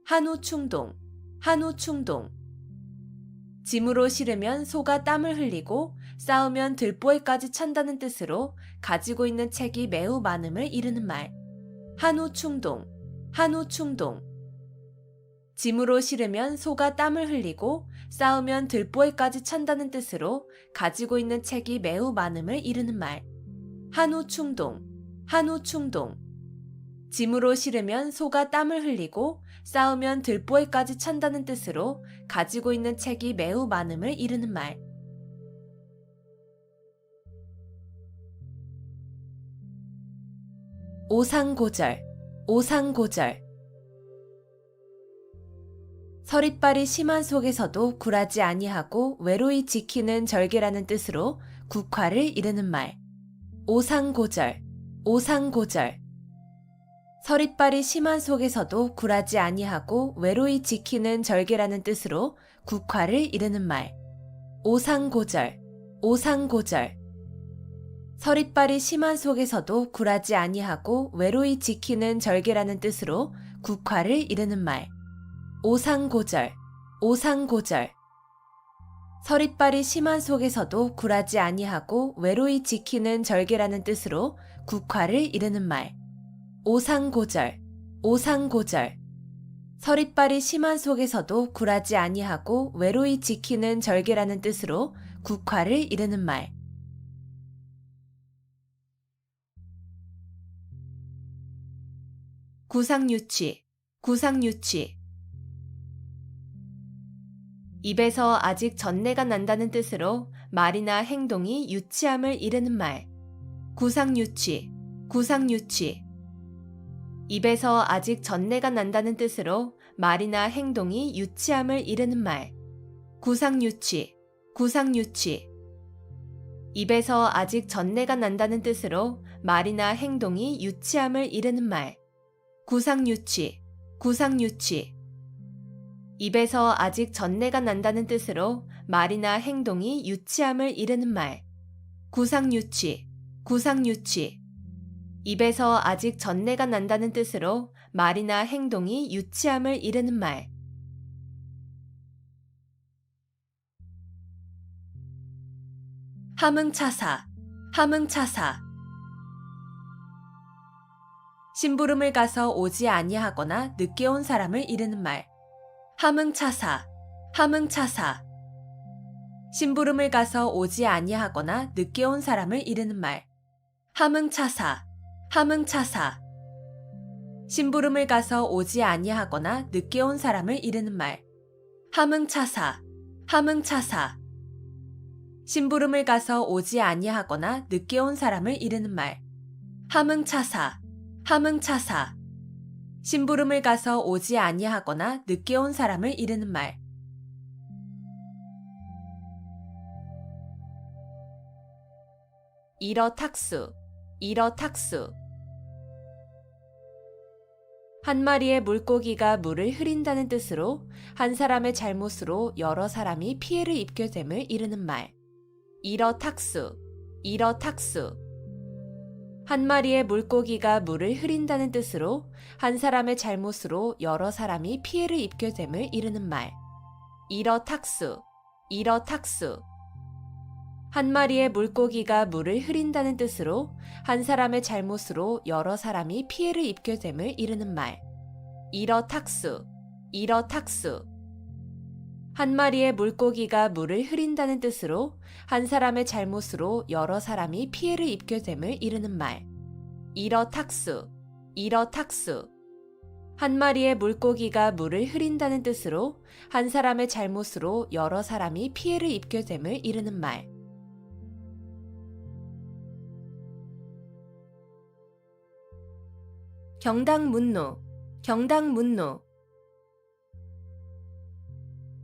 한우충동, 한우충동. 짐으로 실으면 소가 땀을 흘리고 싸우면 들보에까지 찬다는 뜻으로 가지고 있는 책이 매우 많음을 이르는 말. 한우충동, 한우충동. 짐으로 실으면 소가 땀을 흘리고 싸우면 들보에까지 찬다는 뜻으로 가지고 있는 책이 매우 많음을 이르는 말. 한우충동, 한우충동. 짐으로 실으면 소가 땀을 흘리고 싸우면 들보에까지 찬다는 뜻으로 가지고 있는 책이 매우 많음을 이르는 말. 오상고절, 오상고절. 서릿발이 심한 속에서도 굴하지 아니하고 외로이 지키는 절개라는 뜻으로 국화를 이르는 말. 오상고절, 오상고절. 서릿발이 심한 속에서도 굴하지 아니하고 외로이 지키는 절개라는 뜻으로 국화를 이르는 말. 오상고절, 오상고절. 서릿발이 심한 속에서도 굴하지 아니하고 외로이 지키는 절개라는 뜻으로 국화를 이르는 말. 오상고절, 오상고절. 서릿발이 심한 속에서도 굴하지 아니하고 외로이 지키는 절개라는 뜻으로 국화를 이르는 말. 오상고절, 오상고절. 서릿발이 심한 속에서도 굴하지 아니하고 외로이 지키는 절개라는 뜻으로 국화를 이르는 말. 구상유치, 구상유치. 입에서 아직 전내가 난다는 뜻으로 말이나 행동이 유치함을 이르는 말. 구상유치, 구상유치. 입에서 아직 전내가 난다는 뜻으로 말이나 행동이 유치함을 이르는 말. 구상유치, 구상유치. 입에서 아직 전내가 난다는 뜻으로 말이나 행동이 유치함을 이르는 말. 구상유치, 구상유치. 입에서 아직 전내가 난다는 뜻으로 말이나 행동이 유치함을 이르는 말. 구상유치, 구상유치. 입에서 아직 전내가 난다는 뜻으로 말이나 행동이 유치함을 이르는 말. 함흥차사, 함흥차사. 심부름을 가서 오지 아니하거나 늦게 온 사람을 이르는 말. 함흥차사, 함흥차사. 심부름을 가서 오지 아니하거나 늦게 온 사람을 이르는 말. 함흥차사, 함흥차사. 심부름을 가서 오지 아니하거나 늦게 온 사람을 이르는 말. 함흥차사, 함흥차사. 심부름을 가서 오지 아니하거나 늦게 온 사람을 이르는 말. 함흥차사, 함흥차사. 심부름을 가서 오지 아니하거나 늦게 온 사람을 이르는 말. 일어탁수, 일어탁수. 한 마리의 물고기가 물을 흐린다는 뜻으로 한 사람의 잘못으로 여러 사람이 피해를 입게 됨을 이르는 말. 일어탁수, 일어탁수. 한 마리의 물고기가 물을 흐린다는 뜻으로 한 사람의 잘못으로 여러 사람이 피해를 입게 됨을 이르는 말. 일어탁수, 일어탁수. 한 마리의 물고기가 물을 흐린다는 뜻으로 한 사람의 잘못으로 여러 사람이 피해를 입게 됨을 이르는 말. 일어탁수, 일어탁수. 한 마리의 물고기가 물을 흐린다는 뜻으로 한 사람의 잘못으로 여러 사람이 피해를 입게 됨을 이르는 말. 일어탁수, 일어탁수. 한 마리의 물고기가 물을 흐린다는 뜻으로 한 사람의 잘못으로 여러 사람이 피해를 입게 됨을 이르는 말. 경당문노, 경당문노.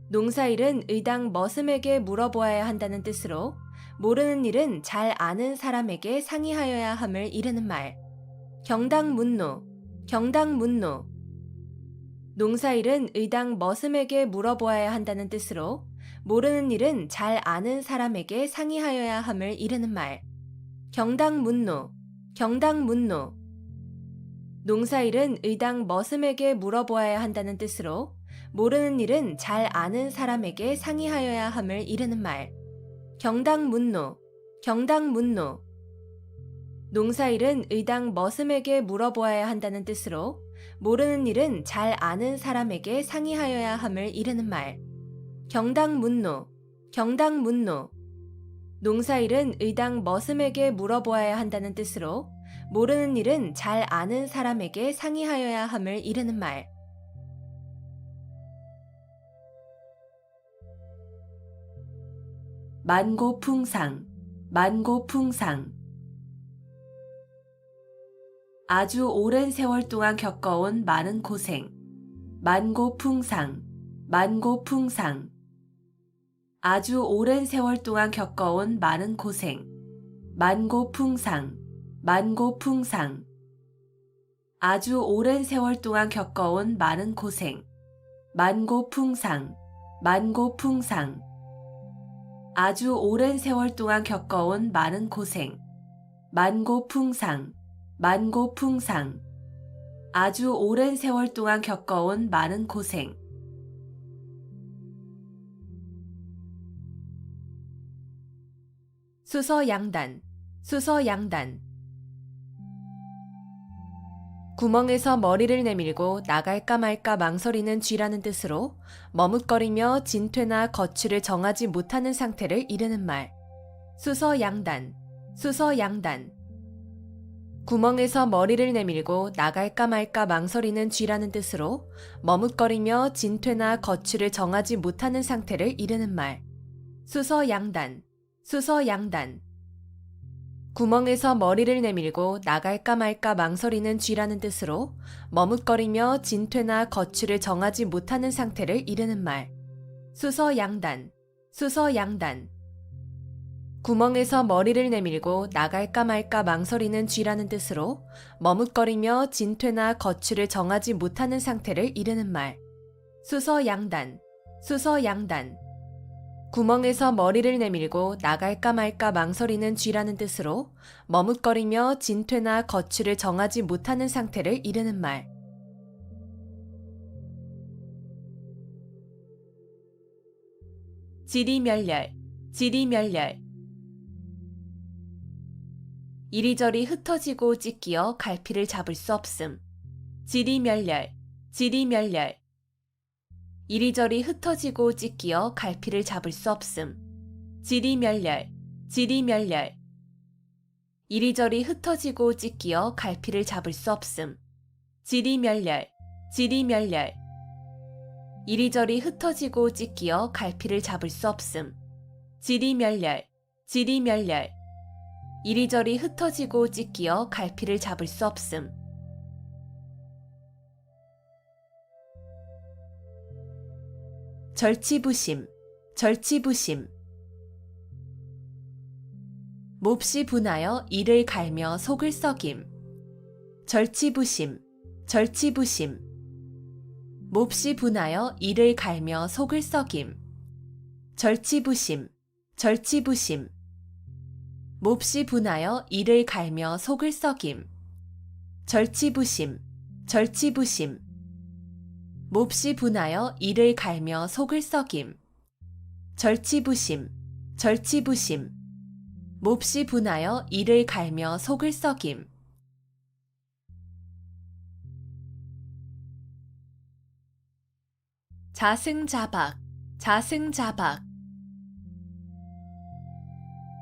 농사일은 의당 머슴에게 물어보아야 한다는 뜻으로 모르는 일은 잘 아는 사람에게 상의하여야 함을 이르는 말. 경당문노, 경당문노. 농사일은 의당 머슴에게 물어보아야 한다는 뜻으로 모르는 일은 잘 아는 사람에게 상의하여야 함을 이르는 말. 경당문노, 경당문노. 농사일은 의당 머슴에게 물어보아야 한다는 뜻으로 모르는 일은 잘 아는 사람에게 상의하여야 함을 이르는 말. 경당문노, 경당문노. 농사일은 의당 머슴에게 물어보아야 한다는 뜻으로 모르는 일은 잘 아는 사람에게 상의하여야 함을 이르는 말. 경당문노, 경당문노. 농사일은 의당 머슴에게 물어보아야 한다는 뜻으로 모르는 일은 잘 아는 사람에게 상의하여야 함을 이르는 말. 만고풍상, 만고풍상. 아주 오랜 세월 동안 겪어온 많은 고생. 만고풍상, 만고풍상. 아주 오랜 세월 동안 겪어온 많은 고생. 만고풍상, 만고풍상. 아주 오랜 세월 동안 겪어온 많은 고생. 만고풍상, 만고풍상. 아주 오랜 세월 동안 겪어온 많은 고생. 만고풍상, 만고풍상. 아주 오랜 세월 동안 겪어온 많은 고생. 수서양단, 수서양단. 구멍에서 머리를 내밀고 나갈까 말까 망설이는 쥐라는 뜻으로 머뭇거리며 진퇴나 거취를 정하지 못하는 상태를 이르는 말. 수서양단, 수서양단. 구멍에서 머리를 내밀고 나갈까 말까 망설이는 쥐라는 뜻으로 머뭇거리며 진퇴나 거취를 정하지 못하는 상태를 이르는 말. 수서양단, 수서양단. 구멍에서 머리를 내밀고 나갈까 말까 망설이는 쥐라는 뜻으로 머뭇거리며 진퇴나 거취를 정하지 못하는 상태를 이르는 말. 수서양단, 수서양단. 구멍에서 머리를 내밀고 나갈까 말까 망설이는 쥐라는 뜻으로 머뭇거리며 진퇴나 거취를 정하지 못하는 상태를 이르는 말. 수서양단, 수서양단. 구멍에서 머리를 내밀고 나갈까 말까 망설이는 쥐라는 뜻으로 머뭇거리며 진퇴나 거취를 정하지 못하는 상태를 이르는 말. 지리멸렬, 지리멸렬. 이리저리 흩어지고 찢기어 갈피를 잡을 수 없음. 지리멸렬, 지리멸렬. 이리저리 흩어지고 찢기어 갈피를 잡을 수 없음. 지리멸렬, 지리멸렬. 이리저리 흩어지고 찢기어 갈피를 잡을 수 없음. 지리멸렬, 지리멸렬. 이리저리 흩어지고 찢기어 갈피를 잡을 수 없음. 지리멸렬, 지리멸렬. 이리저리 흩어지고 찢기어 갈피를 잡을 수 없음. 절치부심, 절치부심. 몹시 분하여 이를 갈며 속을 썩임. 절치부심, 절치부심. 몹시 분하여 이를 갈며 속을 썩임. 절치부심, 절치부심. 몹시 분하여 이를 갈며 속을 썩임. 절치부심, 절치부심. 몹시 분하여 이를 갈며 속을 썩임. 절치부심, 절치부심. 몹시 분하여 이를 갈며 속을 썩임. 자승자박, 자승자박.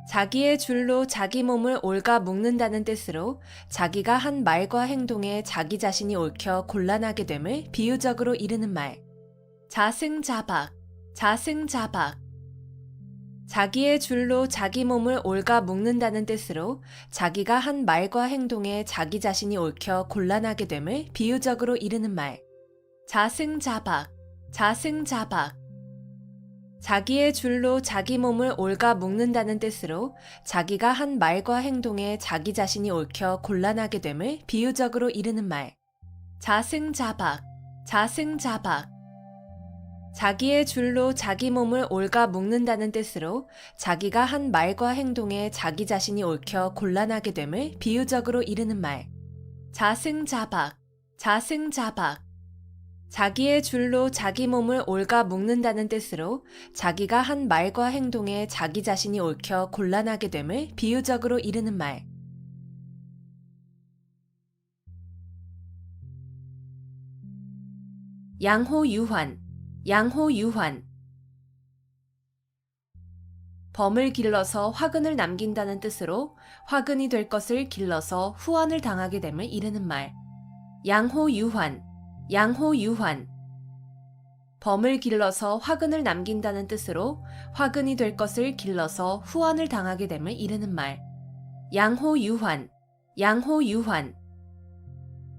자기의 줄로 자기 몸을 옳가 묶는다는 뜻으로 자기가 한 말과 행동에 자기 자신이 옳혀 곤란하게 됨을 비유적으로 이르는 말. 자승자박, 자승자박. 자기의 줄로 자기 몸을 옳가 묶는다는 뜻으로 자기가 한 말과 행동에 자기 자신이 옳혀 곤란하게 됨을 비유적으로 이르는 말. 자승자박, 자승자박. 자기의 줄로 자기 몸을 옳가 묶는다는 뜻으로 자기가 한 말과 행동에 자기 자신이 옳혀 곤란하게 됨을 비유적으로 이르는 말. 자승자박, 자승자박. 자기의 줄로 자기 몸을 옳가 묶는다는 뜻으로 자기가 한 말과 행동에 자기 자신이 옳혀 곤란하게 됨을 비유적으로 이르는 말. 자승자박, 자승자박. 자기의 줄로 자기 몸을 옳가 묶는다는 뜻으로 자기가 한 말과 행동에 자기 자신이 옳혀 곤란하게 됨을 비유적으로 이르는 말. 양호유환, 양호유환. 범을 길러서 화근을 남긴다는 뜻으로 화근이 될 것을 길러서 후환을 당하게 됨을 이르는 말. 양호유환, 양호유환. 범을 길러서 화근을 남긴다는 뜻으로 화근이 될 것을 길러서 후환을 당하게 됨을 이르는 말. 양호유환, 양호유환.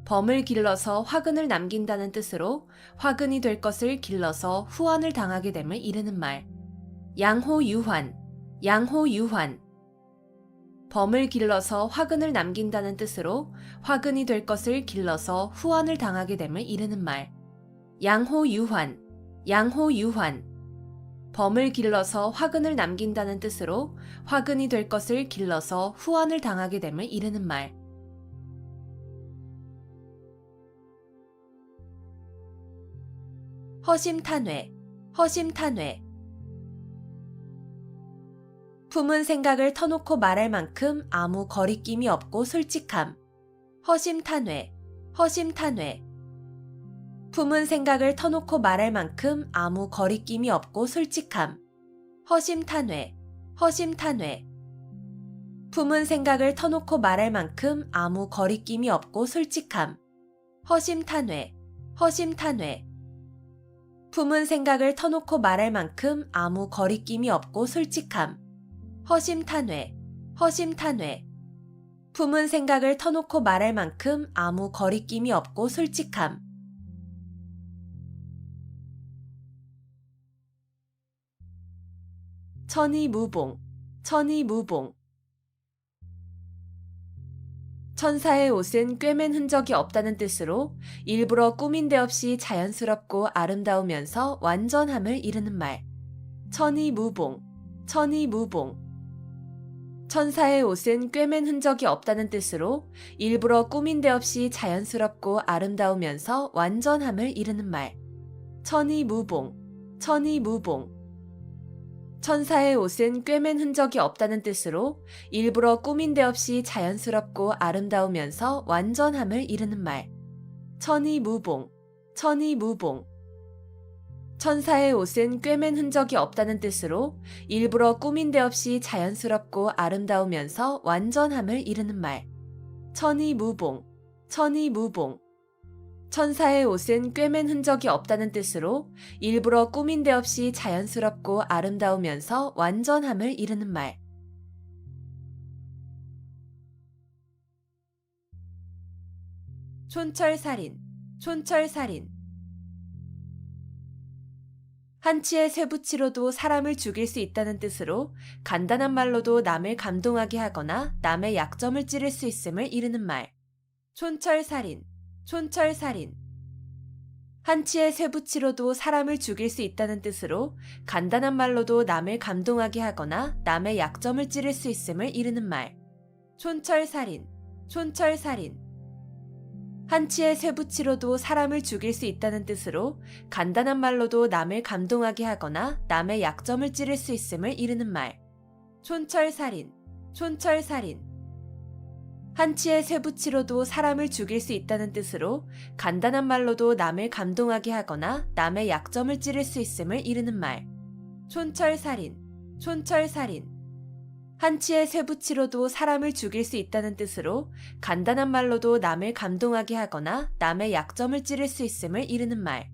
범을 길러서 화근을 남긴다는 뜻으로 화근이 될 것을 길러서 후환을 당하게 됨을 이르는 말. 양호유환, 양호유환. 범을 길러서 화근을 남긴다는 뜻으로 화근이 될 것을 길러서 후환을 당하게 됨을 이르는 말. 양호유환, 양호유환. 범을 길러서 화근을 남긴다는 뜻으로 화근이 될 것을 길러서 후환을 당하게 됨을 이르는 말. 허심탄회, 허심탄회. 품은 생각을 터놓고 말할 만큼 아무 거리낌이 없고 솔직함. 허심탄회, 허심탄회. 품은 생각을 터놓고 말할 만큼 아무 거리낌이 없고 솔직함. 허심탄회, 허심탄회. 품은 생각을 터놓고 말할 만큼 아무 거리낌이 없고 솔직함. 허심탄회, 허심탄회. 품은 생각을 터놓고 말할 만큼 아무 거리낌이 없고 솔직함. 허심탄회, 허심탄회. 품은 생각을 터놓고 말할 만큼 아무 거리낌이 없고 솔직함. 천이무봉, 천이무봉. 천사의 옷은 꿰맨 흔적이 없다는 뜻으로 일부러 꾸민 데 없이 자연스럽고 아름다우면서 완전함을 이르는 말. 천이무봉, 천이무봉. 천사의 옷은 꿰맨 흔적이 없다는 뜻으로 일부러 꾸민 데 없이 자연스럽고 아름다우면서 완전함을 이르는 말. 천이무봉, 천이무봉. 천사의 옷은 꿰맨 흔적이 없다는 뜻으로 일부러 꾸민 데 없이 자연스럽고 아름다우면서 완전함을 이르는 말. 천이무봉, 천이무봉. 천사의 옷은 꿰맨 흔적이 없다는 뜻으로 일부러 꾸민 데 없이 자연스럽고 아름다우면서 완전함을 이르는 말. 천이무봉, 천이무봉. 천사의 옷은 꿰맨 흔적이 없다는 뜻으로 일부러 꾸민 데 없이 자연스럽고 아름다우면서 완전함을 이르는 말. 촌철살인, 촌철살인. 한치의 쇠붙이로도 사람을 죽일 수 있다는 뜻으로 간단한 말로도 남을 감동하게 하거나 남의 약점을 찌를 수 있음을 이르는 말. 촌철살인, 촌철살인. 한치의 쇠붙이로도 사람을 죽일 수 있다는 뜻으로 간단한 말로도 남을 감동하게 하거나 남의 약점을 찌를 수 있음을 이르는 말. 촌철살인, 촌철살인. 한치의 쇠붙이로도 사람을 죽일 수 있다는 뜻으로 간단한 말로도 남을 감동하게 하거나 남의 약점을 찌를 수 있음을 이르는 말. 촌철살인, 촌철살인. 한치의 쇠붙이로도 사람을 죽일 수 있다는 뜻으로 간단한 말로도 남을 감동하게 하거나 남의 약점을 찌를 수 있음을 이르는 말. 촌철살인, 촌철살인. 한치의 쇠붙이로도 사람을 죽일 수 있다는 뜻으로 간단한 말로도 남을 감동하게 하거나 남의 약점을 찌를 수 있음을 이르는 말.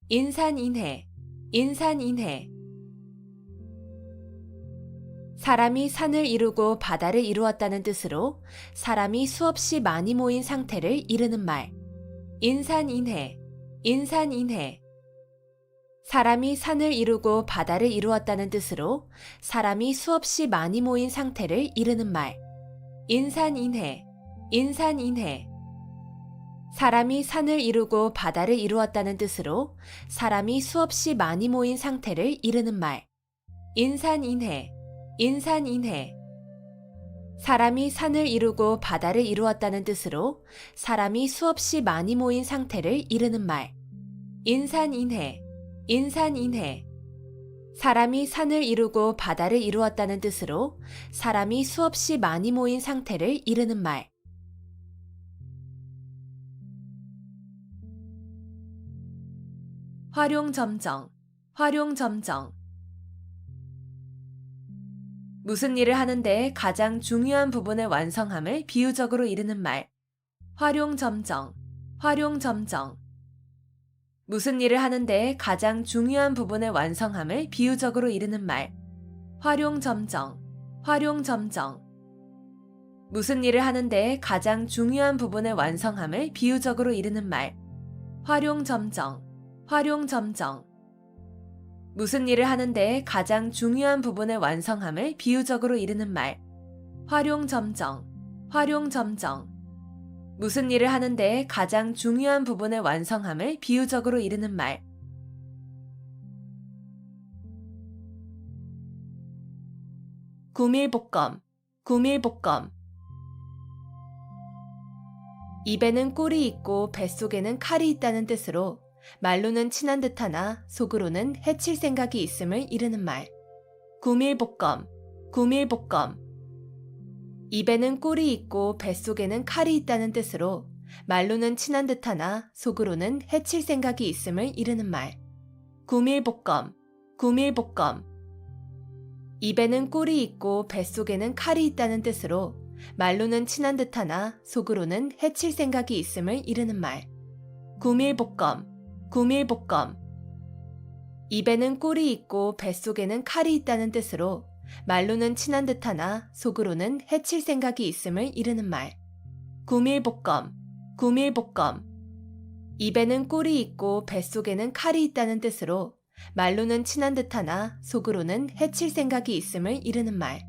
인산인해, 인산인해. 사람이 산을 이루고 바다를 이루었다는 뜻으로 사람이 수없이 많이 모인 상태를 이르는 말. 인산인해, 인산인해. 사람이 산을 이루고 바다를 이루었다는 뜻으로 사람이 수없이 많이 모인 상태를 이르는 말. 인산인해, 인산인해. 사람이 산을 이루고 바다를 이루었다는 뜻으로 사람이 수없이 많이 모인 상태를 이르는 말. 인산인해, 인산인해. 사람이 산을 이루고 바다를 이루었다는 뜻으로 사람이 수없이 많이 모인 상태를 이르는 말. 인산인해, 인산인해. 사람이 산을 이루고 바다를 이루었다는 뜻으로 사람이 수없이 많이 모인 상태를 이르는 말. 활용점정, 활용점정. 무슨 일을 하는데 가장 중요한 부분의 완성함을 비유적으로 이르는 말. 활용점정, 활용점정. 무슨 일을 하는데 가장 중요한 부분의 완성함을 비유적으로 이르는 말. 활용점정, 활용점정. 무슨 일을 하는데 가장 중요한 부분의 완성함을 비유적으로 이르는 말. 활용점정, 활용점정. 무슨 일을 하는데 가장 중요한 부분의 완성함을 비유적으로 이르는 말. 활용점정, 활용점정. 무슨 일을 하는데 가장 중요한 부분의 완성함을 비유적으로 이르는 말. 구밀복검, 구밀복검. 입에는 꿀이 있고 뱃속에는 칼이 있다는 뜻으로 말로는 친한 듯하나 속으로는 해칠 생각이 있음을 이르는 말. 구밀복검, 구밀복검. 입에는 꿀이 있고 뱃속에는 칼이 있다는 뜻으로 말로는 친한 듯하나 속으로는 해칠 생각이 있음을 이르는 말. 구밀복검, 구밀복검. 입에는 꿀이 있고 뱃속에는 칼이 있다는 뜻으로 말로는 친한 듯하나 속으로는 해칠 생각이 있음을 이르는 말. 구밀복검, 구밀복검. 입에는 꿀이 있고 뱃속에는 칼이 있다는 뜻으로 말로는 친한 듯하나 속으로는 해칠 생각이 있음을 이르는 말. 구밀복검, 구밀복검. 입에는 꿀이 있고 뱃속에는 칼이 있다는 뜻으로 말로는 친한 듯하나 속으로는 해칠 생각이 있음을 이르는 말.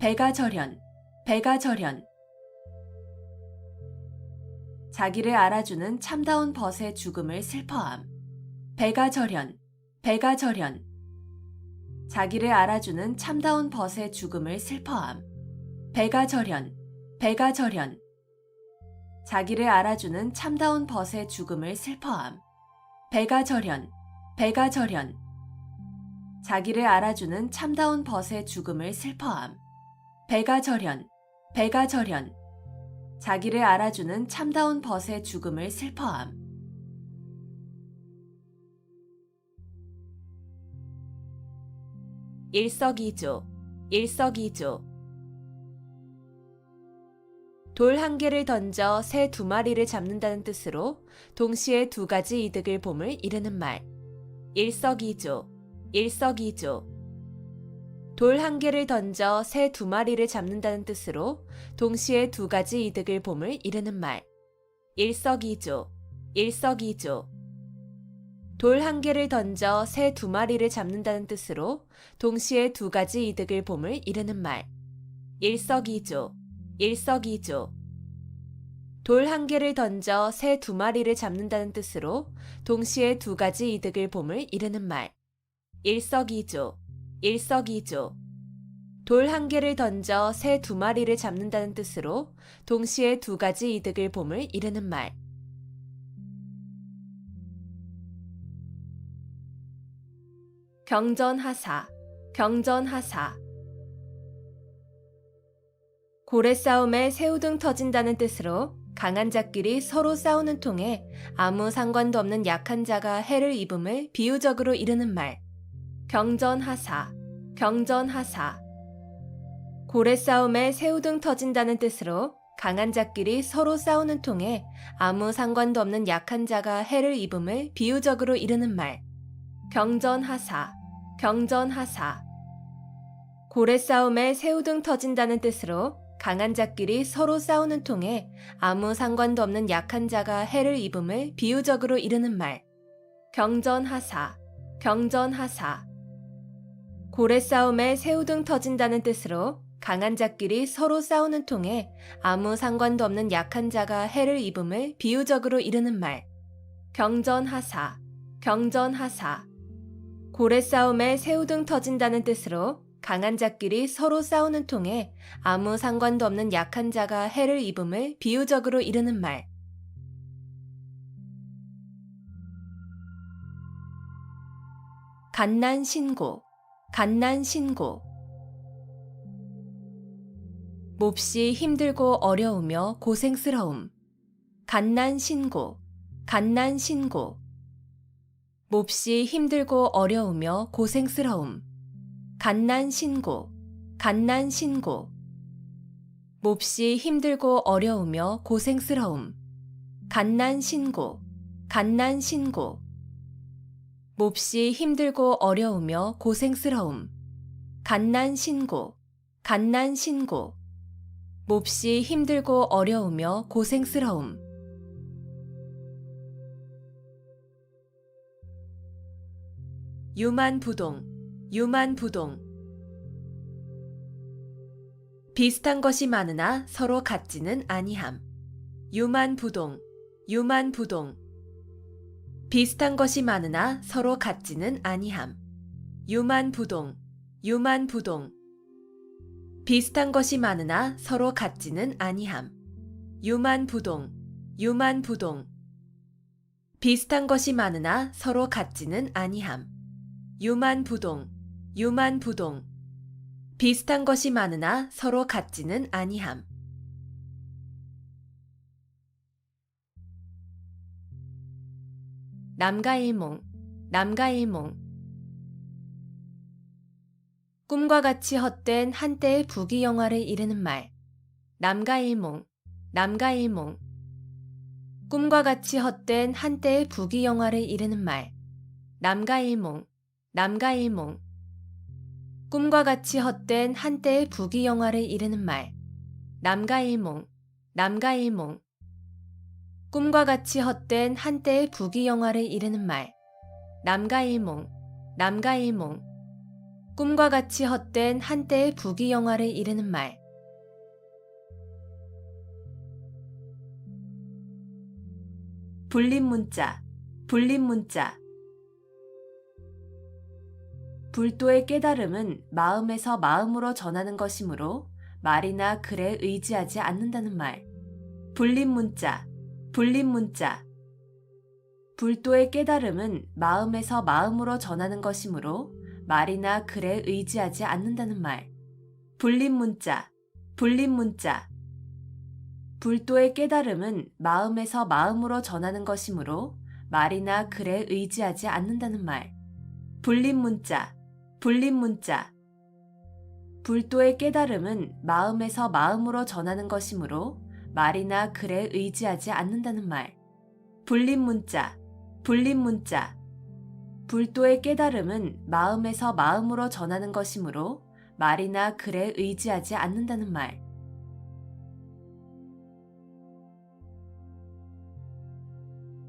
배가절현, 배가절현. 자기를 알아주는 참다운 벗의 죽음을 슬퍼함. 배가절현, 배가절현. 자기를 알아주는 참다운 벗의 죽음을 슬퍼함. 배가절현, 배가절현. 자기를 알아주는 참다운 벗의 죽음을 슬퍼함. 배가절현, 배가절현. 자기를 알아주는 참다운 벗의 죽음을 슬퍼함. 배가절현, 배가절현. 자기를 알아주는 참다운 벗의 죽음을 슬퍼함. 일석이조, 일석이조. 돌 한 개를 던져 새 두 마리를 잡는다는 뜻으로 동시에 두 가지 이득을 봄을 이르는 말. 일석이조, 일석이조. 돌 한 개를 던져 새 두 마리를 잡는다는 뜻으로 동시에 두 가지 이득을 봄을 이르는 말. 일석이조, 일석이조. 돌 한 개를 던져 새 두 마리를 잡는다는 뜻으로 동시에 두 가지 이득을 봄을 이르는 말. 일석이조, 일석이조. 돌 한 개를 던져 새 두 마리를 잡는다는 뜻으로 동시에 두 가지 이득을 봄을 이르는 말. 일석이조, 일석이조. 돌 한 개를 던져 새 두 마리를 잡는다는 뜻으로 동시에 두 가지 이득을 봄을 이르는 말. 경전하사, 경전하사. 고래 싸움에 새우등 터진다는 뜻으로 강한 자끼리 서로 싸우는 통에 아무 상관도 없는 약한 자가 해를 입음을 비유적으로 이르는 말. 경전하사, 경전하사. 고래 싸움에 새우등 터진다는 뜻으로 강한 자끼리 서로 싸우는 통에 아무 상관도 없는 약한 자가 해를 입음을 비유적으로 이르는 말. 경전하사, 경전하사. 고래 싸움에 새우등 터진다는 뜻으로 강한 자끼리 서로 싸우는 통에 아무 상관도 없는 약한 자가 해를 입음을 비유적으로 이르는 말. 경전하사, 경전하사. 고래 싸움에 새우등 터진다는 뜻으로 강한 자끼리 서로 싸우는 통에 아무 상관도 없는 약한 자가 해를 입음을 비유적으로 이르는 말. 경전하사, 경전하사. 고래 싸움에 새우등 터진다는 뜻으로 강한 자끼리 서로 싸우는 통에 아무 상관도 없는 약한 자가 해를 입음을 비유적으로 이르는 말. 갓난신고, 갓난신고. 몹시 힘들고 어려우며 고생스러움. 갓난신고, 갓난신고. 몹시 힘들고 어려우며 고생스러움. 갓난신고, 갓난신고. 몹시 힘들고 어려우며 고생스러움. 갓난신고, 갓난신고. 몹시 힘들고 어려우며 고생스러움. 갓난신고, 갓난신고. 몹시 힘들고 어려우며 고생스러움. 유만부동, 유만부동. 비슷한 것이 많으나 서로 같지는 아니함. 유만부동, 유만부동. 비슷한 것이 많으나 서로 같지는 아니함. 유만부동, 유만부동. 비슷한 것이 많으나 서로 같지는 아니함. 유만부동, 유만부동. 비슷한 것이 많으나 서로 같지는 아니함. 유만부동, 유만부동. 비슷한 것이 많으나 서로 같지는 아니함. 남가일몽, 남가일몽. 꿈과 같이 헛된 한때의 부귀영화를 이르는 말. 남가일몽, 남가일몽. 꿈과 같이 헛된 한때의 부귀영화를 이르는 말. 남가일몽, 남가일몽. 꿈과 같이 헛된 한때의 부귀영화를 이르는 말. 남가일몽, 남가일몽. 꿈과 같이 헛된 한때의 부귀영화를 이르는 말. 남가일몽, 남가일몽. 꿈과 같이 헛된 한때의 부귀영화를 이르는 말. 불림문자, 불림문자. 불도의 깨달음은 마음에서 마음으로 전하는 것이므로 말이나 글에 의지하지 않는다는 말. 불립문자, 불립문자. 불도의 깨달음은 마음에서 마음으로 전하는 것이므로 말이나 글에 의지하지 않는다는 말. 불립문자, 불립문자. 불도의 깨달음은 마음에서 마음으로 전하는 것이므로 말이나 글에 의지하지 않는다는 말. 불립문자, 불립문자. 불도의 깨달음은 마음에서 마음으로 전하는 것이므로 말이나 글에 의지하지 않는다는 말. 불립문자, 불립문자. 불도의 깨달음은 마음에서 마음으로 전하는 것이므로 말이나 글에 의지하지 않는다는 말.